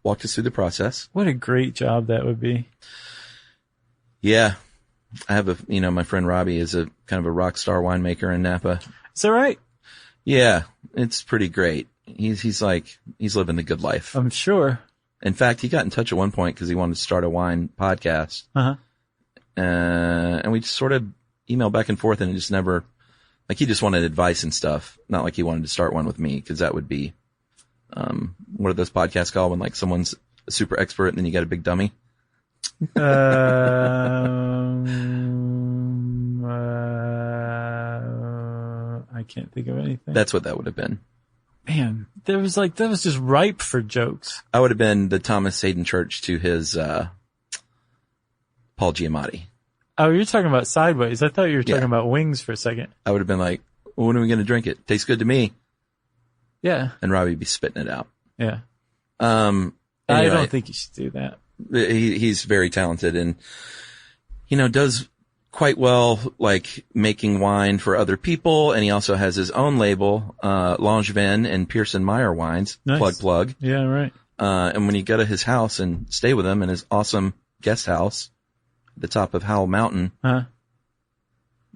walked us through the process. What a great job that would be. Yeah, I have my friend Robbie is a kind of a rock star winemaker in Napa. Is that right? Yeah, it's pretty great. He's living the good life. I'm sure. In fact, he got in touch at one point because he wanted to start a wine podcast. And we just sort of emailed back and forth, and it just never. Like, he just wanted advice and stuff. Not like he wanted to start one with me, because that would be, what are those podcasts called when, like, someone's a super expert and then you got a big dummy? I can't think of anything. That's what that would have been. Man, that was just ripe for jokes. I would have been the Thomas Hayden Church to his, Paul Giamatti. Oh, you're talking about Sideways. I thought you were talking about Wings for a second. I would have been like, well, when are we going to drink it? Tastes good to me. Yeah. And Robbie would be spitting it out. Yeah. Anyway, I don't think you should do that. He's very talented and, does quite well, like, making wine for other people. And he also has his own label, Langevin and Pearson Meyer Wines. Nice. Plug. Yeah, right. And when you go to his house and stay with him in his awesome guest house, the top of Howell Mountain,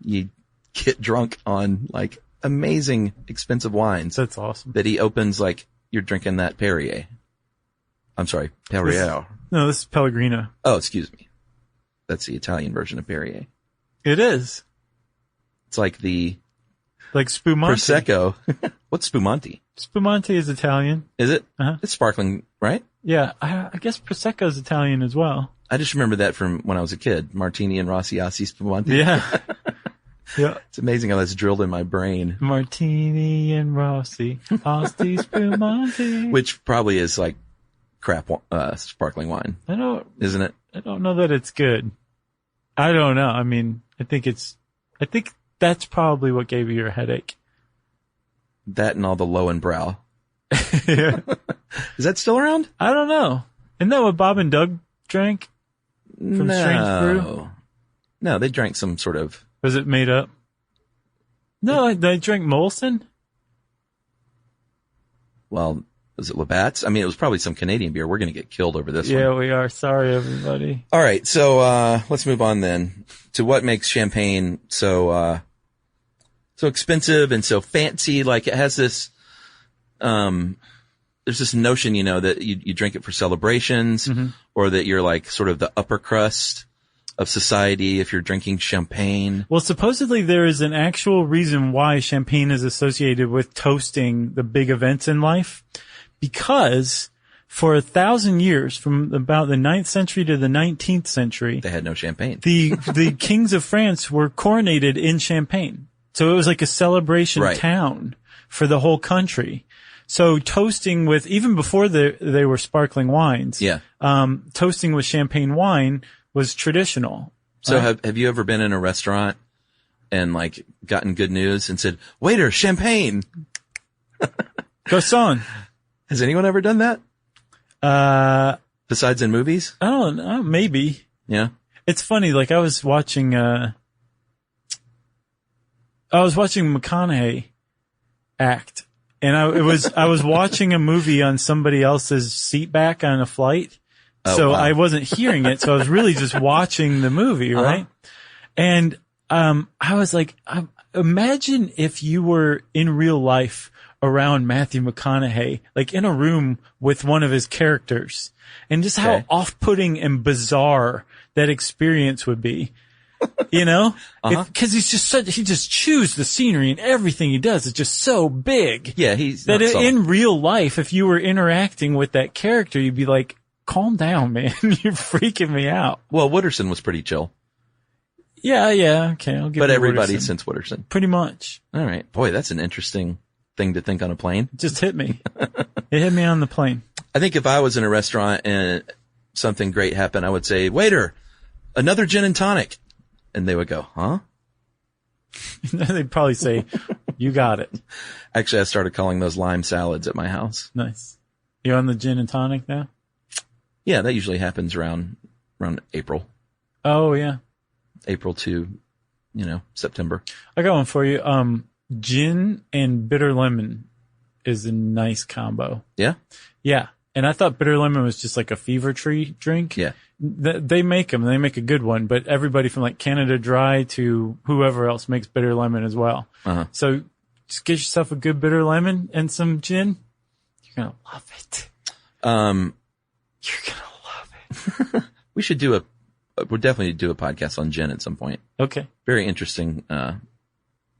you get drunk on, like, amazing expensive wines. That's awesome. That he opens like you're drinking that Perrier. I'm sorry, Perrier. No, this is Pellegrino. Oh, excuse me. That's the Italian version of Perrier. It is. It's like the like Spumante. Prosecco. What's Spumante? Spumante is Italian. Is it? Uh-huh. It's sparkling, right? Yeah, I guess Prosecco is Italian as well. I just remember that from when I was a kid. Martini and Rossiassi Spumante. Yeah. Yeah. It's amazing how that's drilled in my brain. Martini and Rossi, Asti Spumante. Which probably is like crap sparkling wine. Isn't it? I don't know that it's good. I don't know. I mean, I think that's probably what gave you your headache. That and all the Lowenbrau. Yeah. Is that still around? I don't know. Isn't that what Bob and Doug drank? From Strange Brew? No, they drank some sort of... Was it made up? No, they drank Molson? Well, was it Labatt's? I mean, it was probably some Canadian beer. We're going to get killed over this one. Yeah, we are. Sorry, everybody. All right, so let's move on then to what makes champagne so expensive and so fancy. Like, it has this... there's this notion, you know, that you drink it for celebrations, or that you're like sort of the upper crust of society if you're drinking champagne. Well, supposedly there is an actual reason why champagne is associated with toasting the big events in life, because for 1,000 years, from about the 9th century to the 19th century, they had no champagne. The kings of France were coronated in Champagne. So it was like a celebration town for the whole country. So toasting with, even before they were sparkling wines, toasting with champagne wine was traditional. So have you ever been in a restaurant and like gotten good news and said, "Waiter, champagne"? Garçon. Has anyone ever done that? Besides in movies? I don't know. Maybe. Yeah. It's funny. Like I was watching McConaughey act. And I was watching a movie on somebody else's seat back on a flight. So I wasn't hearing it. So I was really just watching the movie, right? And, I was like, imagine if you were in real life around Matthew McConaughey, like in a room with one of his characters, and just how off-putting and bizarre that experience would be. You know, because he just chews the scenery, and everything he does is just so big. Yeah, he's that in real life, if you were interacting with that character, you'd be like, "Calm down, man, you're freaking me out." Well, Wooderson was pretty chill. Yeah, okay, I'll give. But everybody since Wooderson, pretty much. All right, boy, that's an interesting thing to think on a plane. It just hit me. It hit me on the plane. I think if I was in a restaurant and something great happened, I would say, "Waiter, another gin and tonic." And they would go, "Huh?" They'd probably say, "You got it." Actually, I started calling those lime salads at my house. Nice. You're on the gin and tonic now? Yeah, that usually happens around April. Oh, yeah. April to, September. I got one for you. Gin and bitter lemon is a nice combo. Yeah? Yeah. And I thought bitter lemon was just like a fever tree drink. Yeah. They make them. They make a good one, but everybody from like Canada Dry to whoever else makes bitter lemon as well. So just get yourself a good bitter lemon and some gin. You're going to love it. You're going to love it. We should we'll definitely do a podcast on gin at some point. Okay. Very interesting,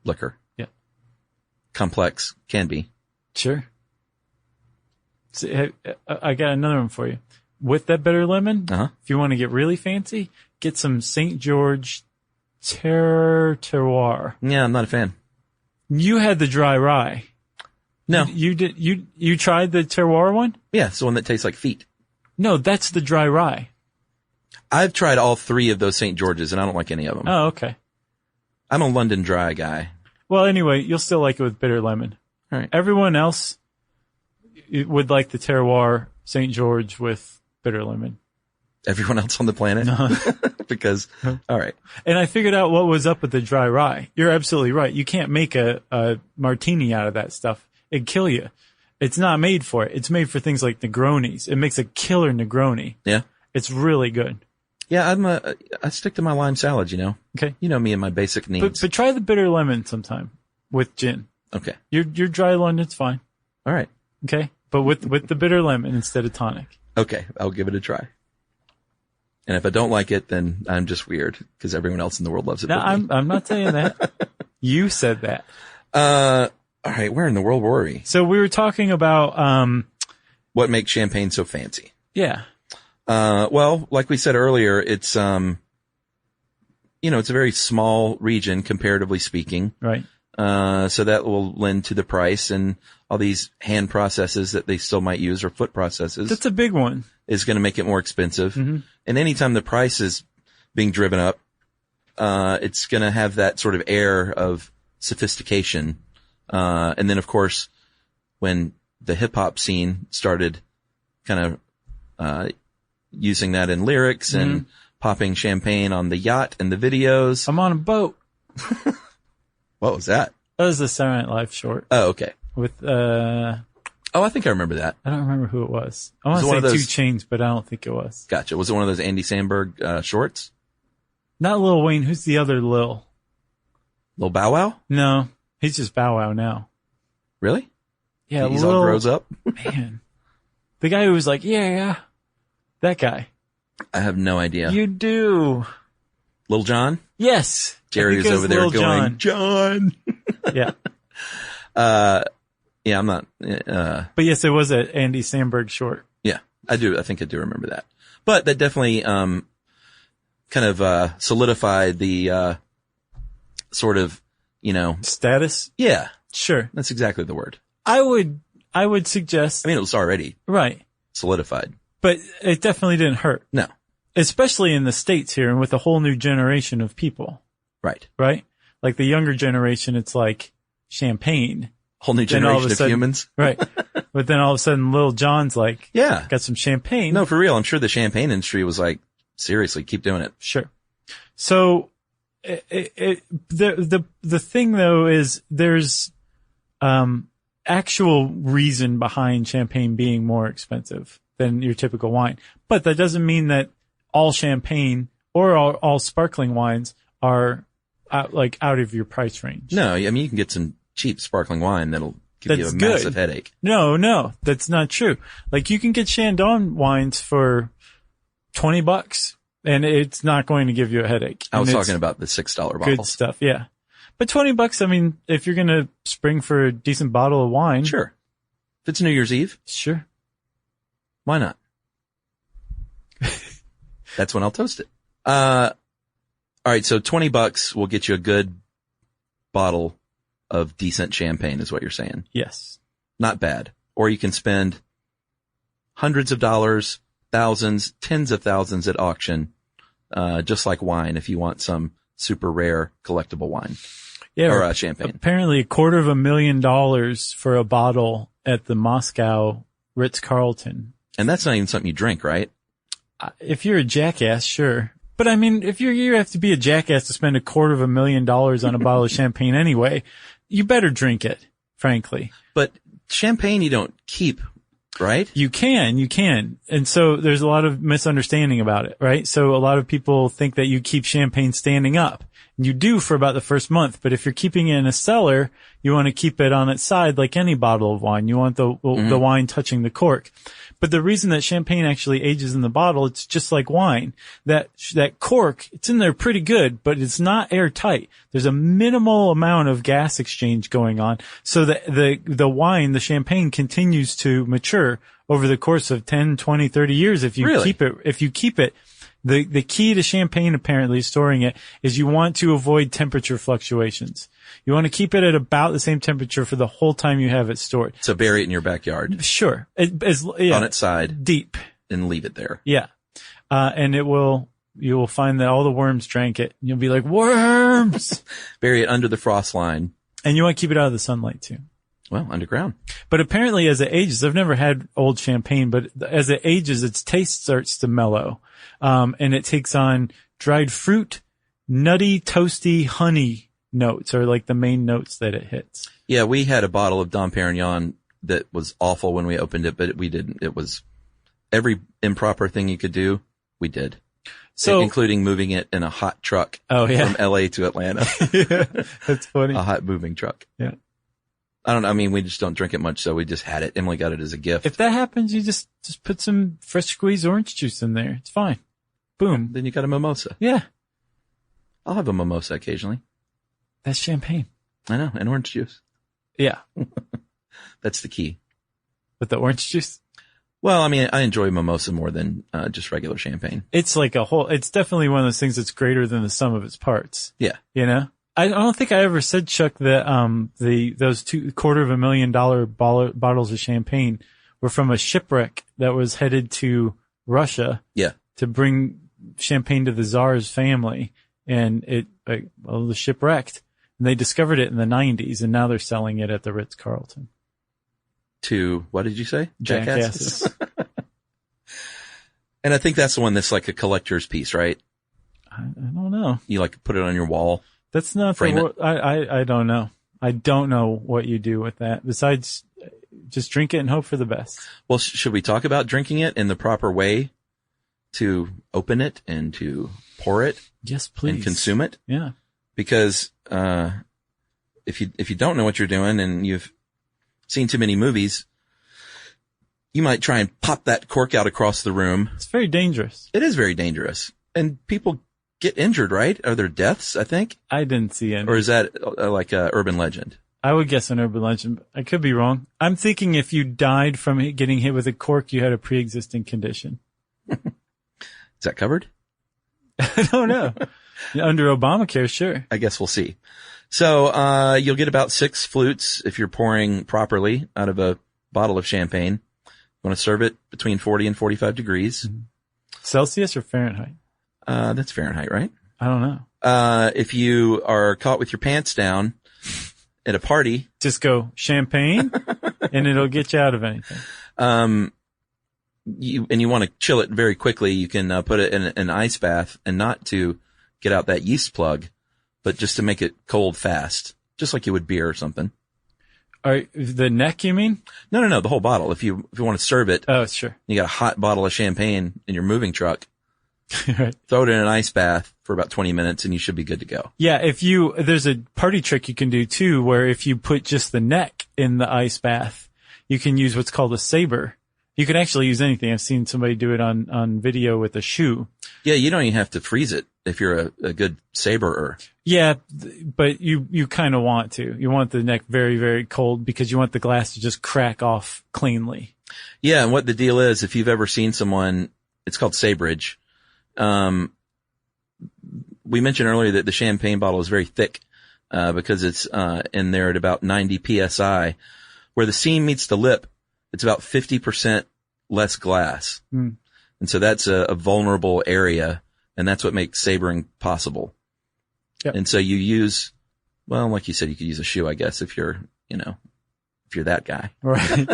liquor. Yeah. Complex. Can be. Sure. So, I got another one for you. With that bitter lemon, if you want to get really fancy, get some St. George Terroir. Yeah, I'm not a fan. You had the dry rye. No. You tried the Terroir one? Yeah, it's the one that tastes like feet. No, that's the dry rye. I've tried all three of those St. George's, and I don't like any of them. Oh, okay. I'm a London Dry guy. Well, anyway, you'll still like it with bitter lemon. All right. Everyone else would like the Terroir St. George with bitter lemon. Everyone else on the planet? Because, all right. And I figured out what was up with the dry rye. You're absolutely right. You can't make a martini out of that stuff. It'd kill you. It's not made for it. It's made for things like Negronis. It makes a killer Negroni. Yeah. It's really good. Yeah, I stick to my lime salad, Okay. You know me and my basic needs. But try the bitter lemon sometime with gin. Okay. Your dry London's fine. All right. Okay. But with the bitter lemon instead of tonic. Okay, I'll give it a try. And if I don't like it, then I'm just weird because everyone else in the world loves it. No, but me. I'm not saying that. You said that. All right, where in the world were we? So we were talking about What makes champagne so fancy? yeah. Well, like we said earlier, it's it's a very small region comparatively speaking. Right. So that will lend to the price, and all these hand processes that they still might use or foot processes. That's a big one. Is going to make it more expensive. Mm-hmm. And anytime the price is being driven up, it's going to have that sort of air of sophistication. And then of course, when the hip hop scene started kind of, using that in lyrics and popping champagne on the yacht and the videos. I'm on a boat. What was that? That was the Saturday Night Live short Oh, okay. with, Oh, I think I remember that. I don't remember who it was. I Was want it to one say of 2 those- Chainz, but I don't think it was. Gotcha. Was it one of those Andy Samberg, shorts? Not Lil Wayne. Who's the other Lil? Lil Bow Wow? No, he's just Bow Wow now. Really? Yeah, He's Lil, all grows up? Man. The guy who was like, yeah. That guy. I have no idea. You do. Lil Jon? Yes. Jerry I think is it over there Lil going, Jon. Yeah. Yeah, I'm not, But yes, it was an Andy Samberg short. yeah, I do. I think I do remember that. But that definitely, kind of, solidified the, sort of, Status? yeah, Sure. that's exactly the word. I would suggest. I mean, it was already Right. solidified. But it definitely didn't hurt. No. Especially in the States here and with a whole new generation of people. Right. Right? Like the younger generation, it's like champagne. Whole new Then all generation of a of sudden- humans. Right. But then all of a sudden Lil Jon's like, Yeah. got some champagne. No, for real. I'm sure the champagne industry was like, seriously, keep doing it. Sure. So the thing though is there's actual reason behind champagne being more expensive than your typical wine. But that doesn't mean that all champagne or all sparkling wines are out of your price range. No, I mean, you can get some cheap sparkling wine that'll give you a That's massive good. headache. No, that's not true. Like you can get Chandon wines for $20 and it's not going to give you a headache. I was And it's talking about the $6 good bottles. stuff. Yeah. But $20, I mean, if you're going to spring for a decent bottle of wine. Sure. If it's New Year's Eve, Sure. why not? That's when I'll toast it. All right. So $20 will get you a good bottle of decent champagne is what you're saying. Yes. Not bad. Or you can spend hundreds of dollars, thousands, tens of thousands at auction, just like wine if you want some super rare collectible wine. Yeah. Or champagne. Apparently $250,000 for a bottle at the Moscow Ritz-Carlton. And that's not even something you drink, right? If you're a jackass, sure. But I mean, if you have to be a jackass to spend $250,000 on a bottle of champagne anyway, you better drink it, frankly. But champagne you don't keep, right? You can. And so there's a lot of misunderstanding about it, right? So a lot of people think that you keep champagne standing up. You do for about the first month, but if you're keeping it in a cellar, you want to keep it on its side like any bottle of wine. You want the wine touching the cork. But the reason that champagne actually ages in the bottle, it's just like wine. That cork, it's in there pretty good, but it's not airtight. There's a minimal amount of gas exchange going on. So the wine, the champagne continues to mature over the course of 10, 20, 30 years if you Really? keep it. The key to champagne, apparently, storing it, is you want to avoid temperature fluctuations. You want to keep it at about the same temperature for the whole time you have it stored. So bury it in your backyard Sure. on its side Deep. and leave it there. Yeah. And you will find that all the worms drank it. And you'll be like, worms! Bury it under the frost line. And you want to keep it out of the sunlight too. Well, underground. But apparently as it ages, I've never had old champagne, but as it ages, its taste starts to mellow. And it takes on dried fruit, nutty, toasty, honey notes are like the main notes that it hits. Yeah, we had a bottle of Dom Perignon that was awful when we opened it, but we didn't. It was every improper thing you could do, we did. So, including moving it in a hot truck Oh, yeah. from LA to Atlanta. yeah, that's funny. A hot moving truck. Yeah. I don't know. I mean, we just don't drink it much, so we just had it. Emily got it as a gift. If that happens, you just put some fresh squeezed orange juice in there. It's fine. Boom. Then you got a mimosa. Yeah. I'll have a mimosa occasionally. That's champagne. I know, and orange juice. Yeah. That's the key. With the orange juice? Well, I mean, I enjoy mimosa more than just regular champagne. It's like it's definitely one of those things that's greater than the sum of its parts. Yeah. You know? I don't think I ever said, Chuck, that those $250,000 bottles of champagne were from a shipwreck that was headed to Russia. Yeah. To bring champagne to the Tsar's family. And the ship wrecked. And they discovered it in the 90s, and now they're selling it at the Ritz-Carlton. To, what did you say? Jackasses. And I think that's the one that's like a collector's piece, right? I don't know. You like put it on your wall. That's not frame it. I don't know. I don't know what you do with that besides just drink it and hope for the best. Well, should we talk about drinking it in the proper way to open it and to pour it? Yes, please. And consume it? Yeah. Because, if you don't know what you're doing and you've seen too many movies, you might try and pop that cork out across the room. It's very dangerous. It is very dangerous. And people get injured, right? Are there deaths, I think? I didn't see any. Or is that like a urban legend? I would guess an urban legend. I could be wrong. I'm thinking if you died from getting hit with a cork, you had a pre-existing condition. Is that covered? I don't know. Under Obamacare, sure. I guess we'll see. So, you'll get about 6 flutes if you're pouring properly out of a bottle of champagne. You want to serve it between 40 and 45 degrees. Mm-hmm. Celsius or Fahrenheit? That's Fahrenheit, right? I don't know. If you are caught with your pants down at a party, just go champagne and it'll get you out of anything. You want to chill it very quickly. You can put it in an ice bath, and not to get out that yeast plug, but just to make it cold fast, just like you would beer or something. The neck, you mean? No, the whole bottle. If you want to serve it. Oh, sure. You got a hot bottle of champagne in your moving truck. Right. Throw it in an ice bath for about 20 minutes and you should be good to go. Yeah, there's a party trick you can do too, where if you put just the neck in the ice bath, you can use what's called a saber. You can actually use anything. I've seen somebody do it on video with a shoe. Yeah, you don't even have to freeze it if you're a good saberer. Yeah, but you kind of want to. You want the neck very, very cold because you want the glass to just crack off cleanly. Yeah, and what the deal is, if you've ever seen someone, it's called saberage. We mentioned earlier that the champagne bottle is very thick, because it's, in there at about 90 PSI. Where the seam meets the lip, it's about 50% less glass. Mm. And so that's a vulnerable area, and that's what makes sabering possible. Yep. And so you use, well, like you said, you could use a shoe, I guess, if you're that guy. Right.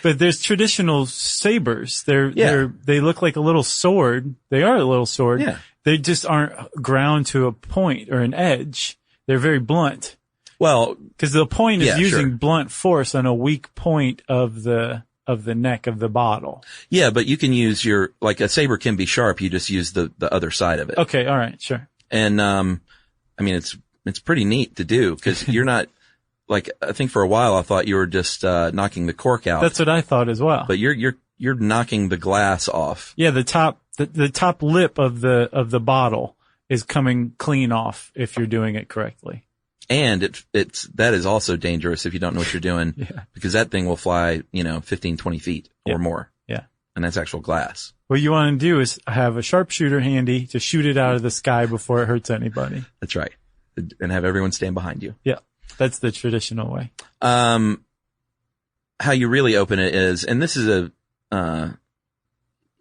But there's traditional sabers. They look like a little sword. They are a little sword. Yeah. They just aren't ground to a point or an edge. They're very blunt. Well, because the point is using sure. blunt force on a weak point of the neck of the bottle. Yeah, but you can use like a saber can be sharp. You just use the other side of it. Okay. All right. Sure. And, I mean, it's pretty neat to do because you're not, like, I think for a while I thought you were just, knocking the cork out. That's what I thought as well. But you're knocking the glass off. Yeah. The top lip of the bottle is coming clean off if you're doing it correctly. And that is also dangerous if you don't know what you're doing. Yeah. Because that thing will fly, 15, 20 feet or more. Yeah. And that's actual glass. What you want to do is have a sharpshooter handy to shoot it out of the sky before it hurts anybody. That's right. And have everyone stand behind you. Yeah. That's the traditional way. How you really open it is, and this is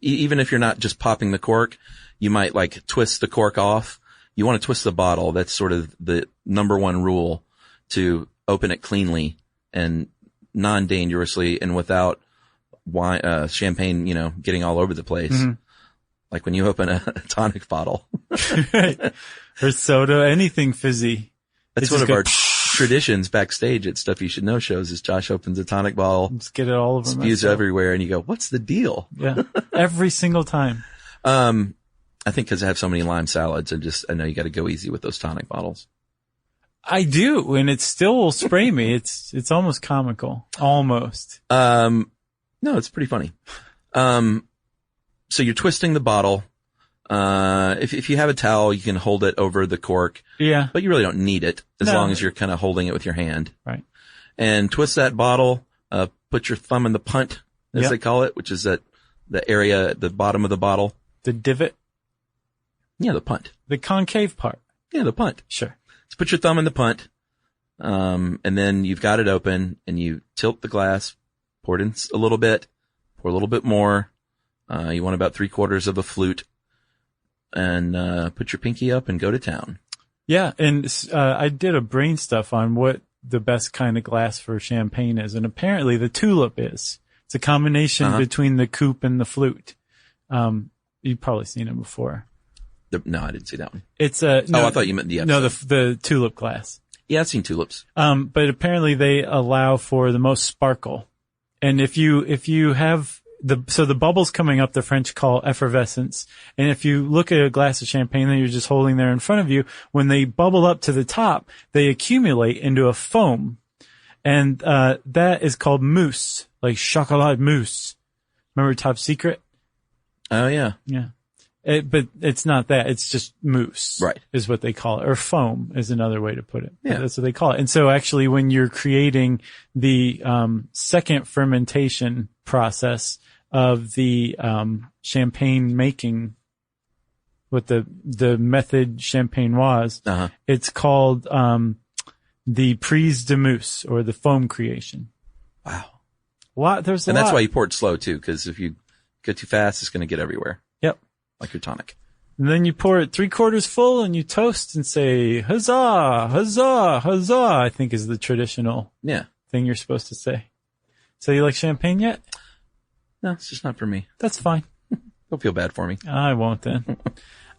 even if you're not just popping the cork, you might like twist the cork off. You want to twist the bottle. That's sort of the number one rule to open it cleanly and non-dangerously and without wine, champagne, getting all over the place. Mm-hmm. Like when you open a tonic bottle. Right. Or soda, anything fizzy. That's one of our traditions backstage at Stuff You Should Know shows is Josh opens a tonic bottle. Just get it all over spews everywhere and you go, what's the deal? Yeah. Every single time. I think because I have so many lime salads, I know you got to go easy with those tonic bottles. I do, and it still will spray me. It's almost comical. Almost. No, it's pretty funny. So you're twisting the bottle. If you have a towel, you can hold it over the cork. Yeah. But you really don't need it as No. long as you're kind of holding it with your hand. Right. And twist that bottle, put your thumb in the punt, as Yep. they call it, which is the area at the bottom of the bottle. The divot. Yeah, the punt. The concave part. Yeah, the punt. Sure. So put your thumb in the punt, and then you've got it open, and you tilt the glass, pour it in a little bit, pour a little bit more. You want about 3/4 of a flute, and put your pinky up and go to town. Yeah, and I did a brain stuff on what the best kind of glass for champagne is, and apparently the tulip is. It's a combination between the coupe and the flute. You've probably seen it before. No, I didn't see that one. It's I thought you meant the episode. No, the tulip glass. Yeah, I've seen tulips. But apparently they allow for the most sparkle. And if you have the bubbles coming up, the French call effervescence. And if you look at a glass of champagne that you're just holding there in front of you, when they bubble up to the top, they accumulate into a foam. And, that is called mousse, like chocolat mousse. Remember Top Secret? Oh, yeah. Yeah. But it's not that. It's just mousse. Right. Is what they call it. Or foam is another way to put it. Yeah. That's what they call it. And so actually when you're creating the, second fermentation process of the, champagne making, with the method champenoise, it's called, the prise de mousse, or the foam creation. Wow. There's a and lot. that's why you pour it slow too, because if you go too fast, it's going to get everywhere. Yep. Like your tonic. And then you pour it 3/4 full and you toast and say, huzzah, huzzah, huzzah, I think is the traditional thing you're supposed to say. So you like champagne yet? No, it's just not for me. That's fine. Don't feel bad for me. I won't then.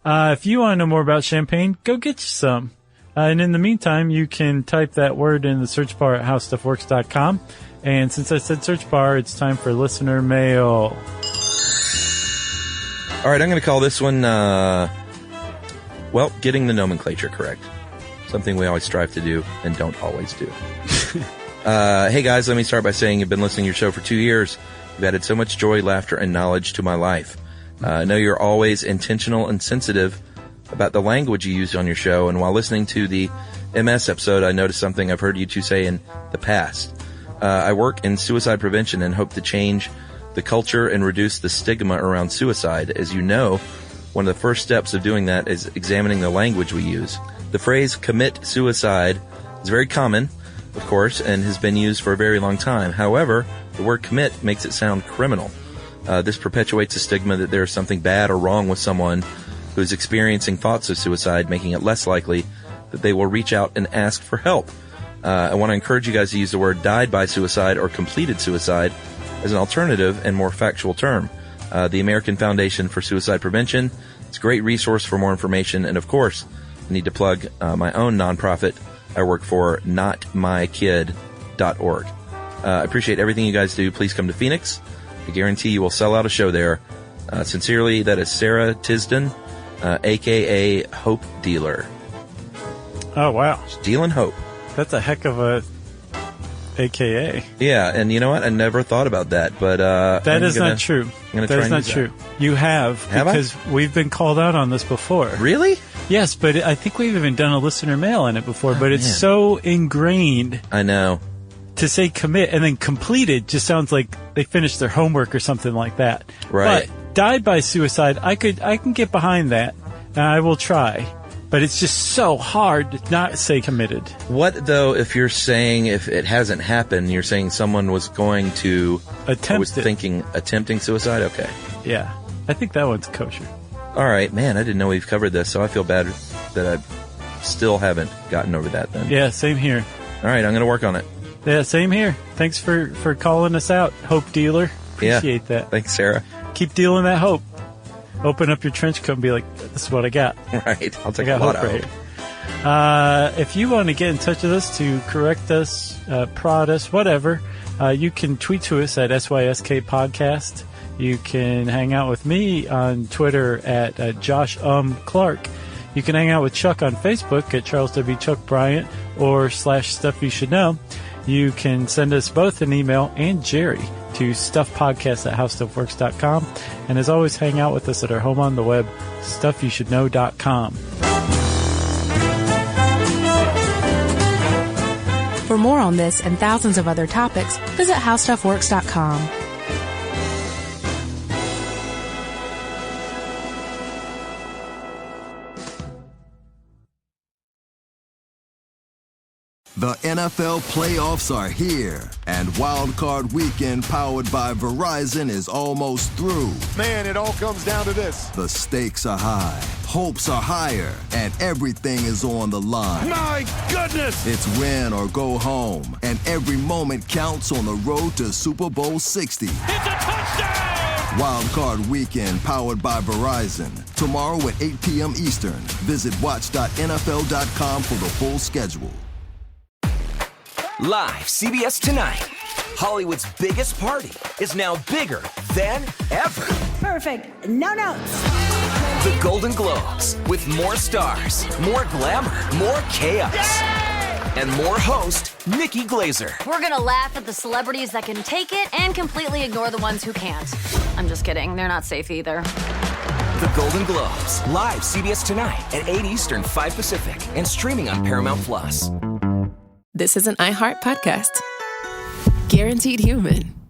If you want to know more about champagne, go get you some. And in the meantime, you can type that word in the search bar at howstuffworks.com. And since I said search bar, it's time for listener mail. All right, I'm going to call this one, getting the nomenclature correct. Something we always strive to do and don't always do. Hey guys, let me start by saying you've been listening to your show for 2 years. You've added so much joy, laughter, and knowledge to my life. I know you're always intentional and sensitive about the language you use on your show, and while listening to the MS episode, I noticed something I've heard you two say in the past. I work in suicide prevention and hope to change the culture and reduce the stigma around suicide. As you know, one of the first steps of doing that is examining the language we use. The phrase commit suicide is very common, of course, and has been used for a very long time. However, the word commit makes it sound criminal. This perpetuates a stigma that there is something bad or wrong with someone who's experiencing thoughts of suicide, making it less likely that they will reach out and ask for help. I want to encourage you guys to use the word died by suicide or completed suicide as an alternative and more factual term. The American Foundation for Suicide Prevention is a great resource for more information. And of course, I need to plug my own nonprofit I work for, notmykid.org. I appreciate everything you guys do. Please come to Phoenix. I guarantee you will sell out a show there. Sincerely, that is Sarah Tisden, a.k.a. Hope Dealer. Oh, wow. She's dealing hope. That's a heck of a AKA. Yeah, and you know what? I never thought about that, but that is not true. I'm gonna that try is and not use true. You have because we've been called out on this before. Really? Yes, but I think we've even done a listener mail on it before. But it's so ingrained. I know. To say commit and then completed just sounds like they finished their homework or something like that. Right. But died by suicide, I can get behind that, and I will try. But it's just so hard to not say committed. What, though, if you're saying if it hasn't happened, you're saying someone was going to... attempting suicide? Okay. Yeah. I think that one's kosher. All right. Man, I didn't know we've covered this, so I feel bad that I still haven't gotten over that then. Yeah, same here. All right, I'm going to work on it. Yeah, same here. Thanks for calling us out, Hope Dealer. Appreciate that. Thanks, Sarah. Keep dealing that hope. Open up your trench coat and be like, this is what I got. Right. I'll take a lot of hope. If you want to get in touch with us to correct us, prod us, whatever, you can tweet to us at SYSK Podcast. You can hang out with me on Twitter at Josh Clark. You can hang out with Chuck on Facebook at Charles W. Chuck Bryant or /Stuff You Should Know. You can send us both an email and Jerry to stuffpodcast@howstuffworks.com. And as always, hang out with us at our home on the web, stuffyoushouldknow.com. For more on this and thousands of other topics, visit howstuffworks.com. The NFL playoffs are here, and Wild Card Weekend powered by Verizon is almost through. Man, it all comes down to this. The stakes are high, hopes are higher, and everything is on the line. My goodness! It's win or go home, and every moment counts on the road to Super Bowl 60. It's a touchdown! Wild Card Weekend powered by Verizon. Tomorrow at 8 p.m. Eastern. Visit watch.nfl.com for the full schedule. Live CBS Tonight. Hollywood's biggest party is now bigger than ever. Perfect. No notes. The Golden Globes, with more stars, more glamour, more chaos, and more host Nikki Glazer. We're gonna laugh at the celebrities that can take it and completely ignore the ones who can't. I'm just kidding. They're not safe either. The Golden Globes, live CBS Tonight at 8 Eastern, 5 Pacific, and streaming on Paramount+. This is an iHeart podcast. Guaranteed Human.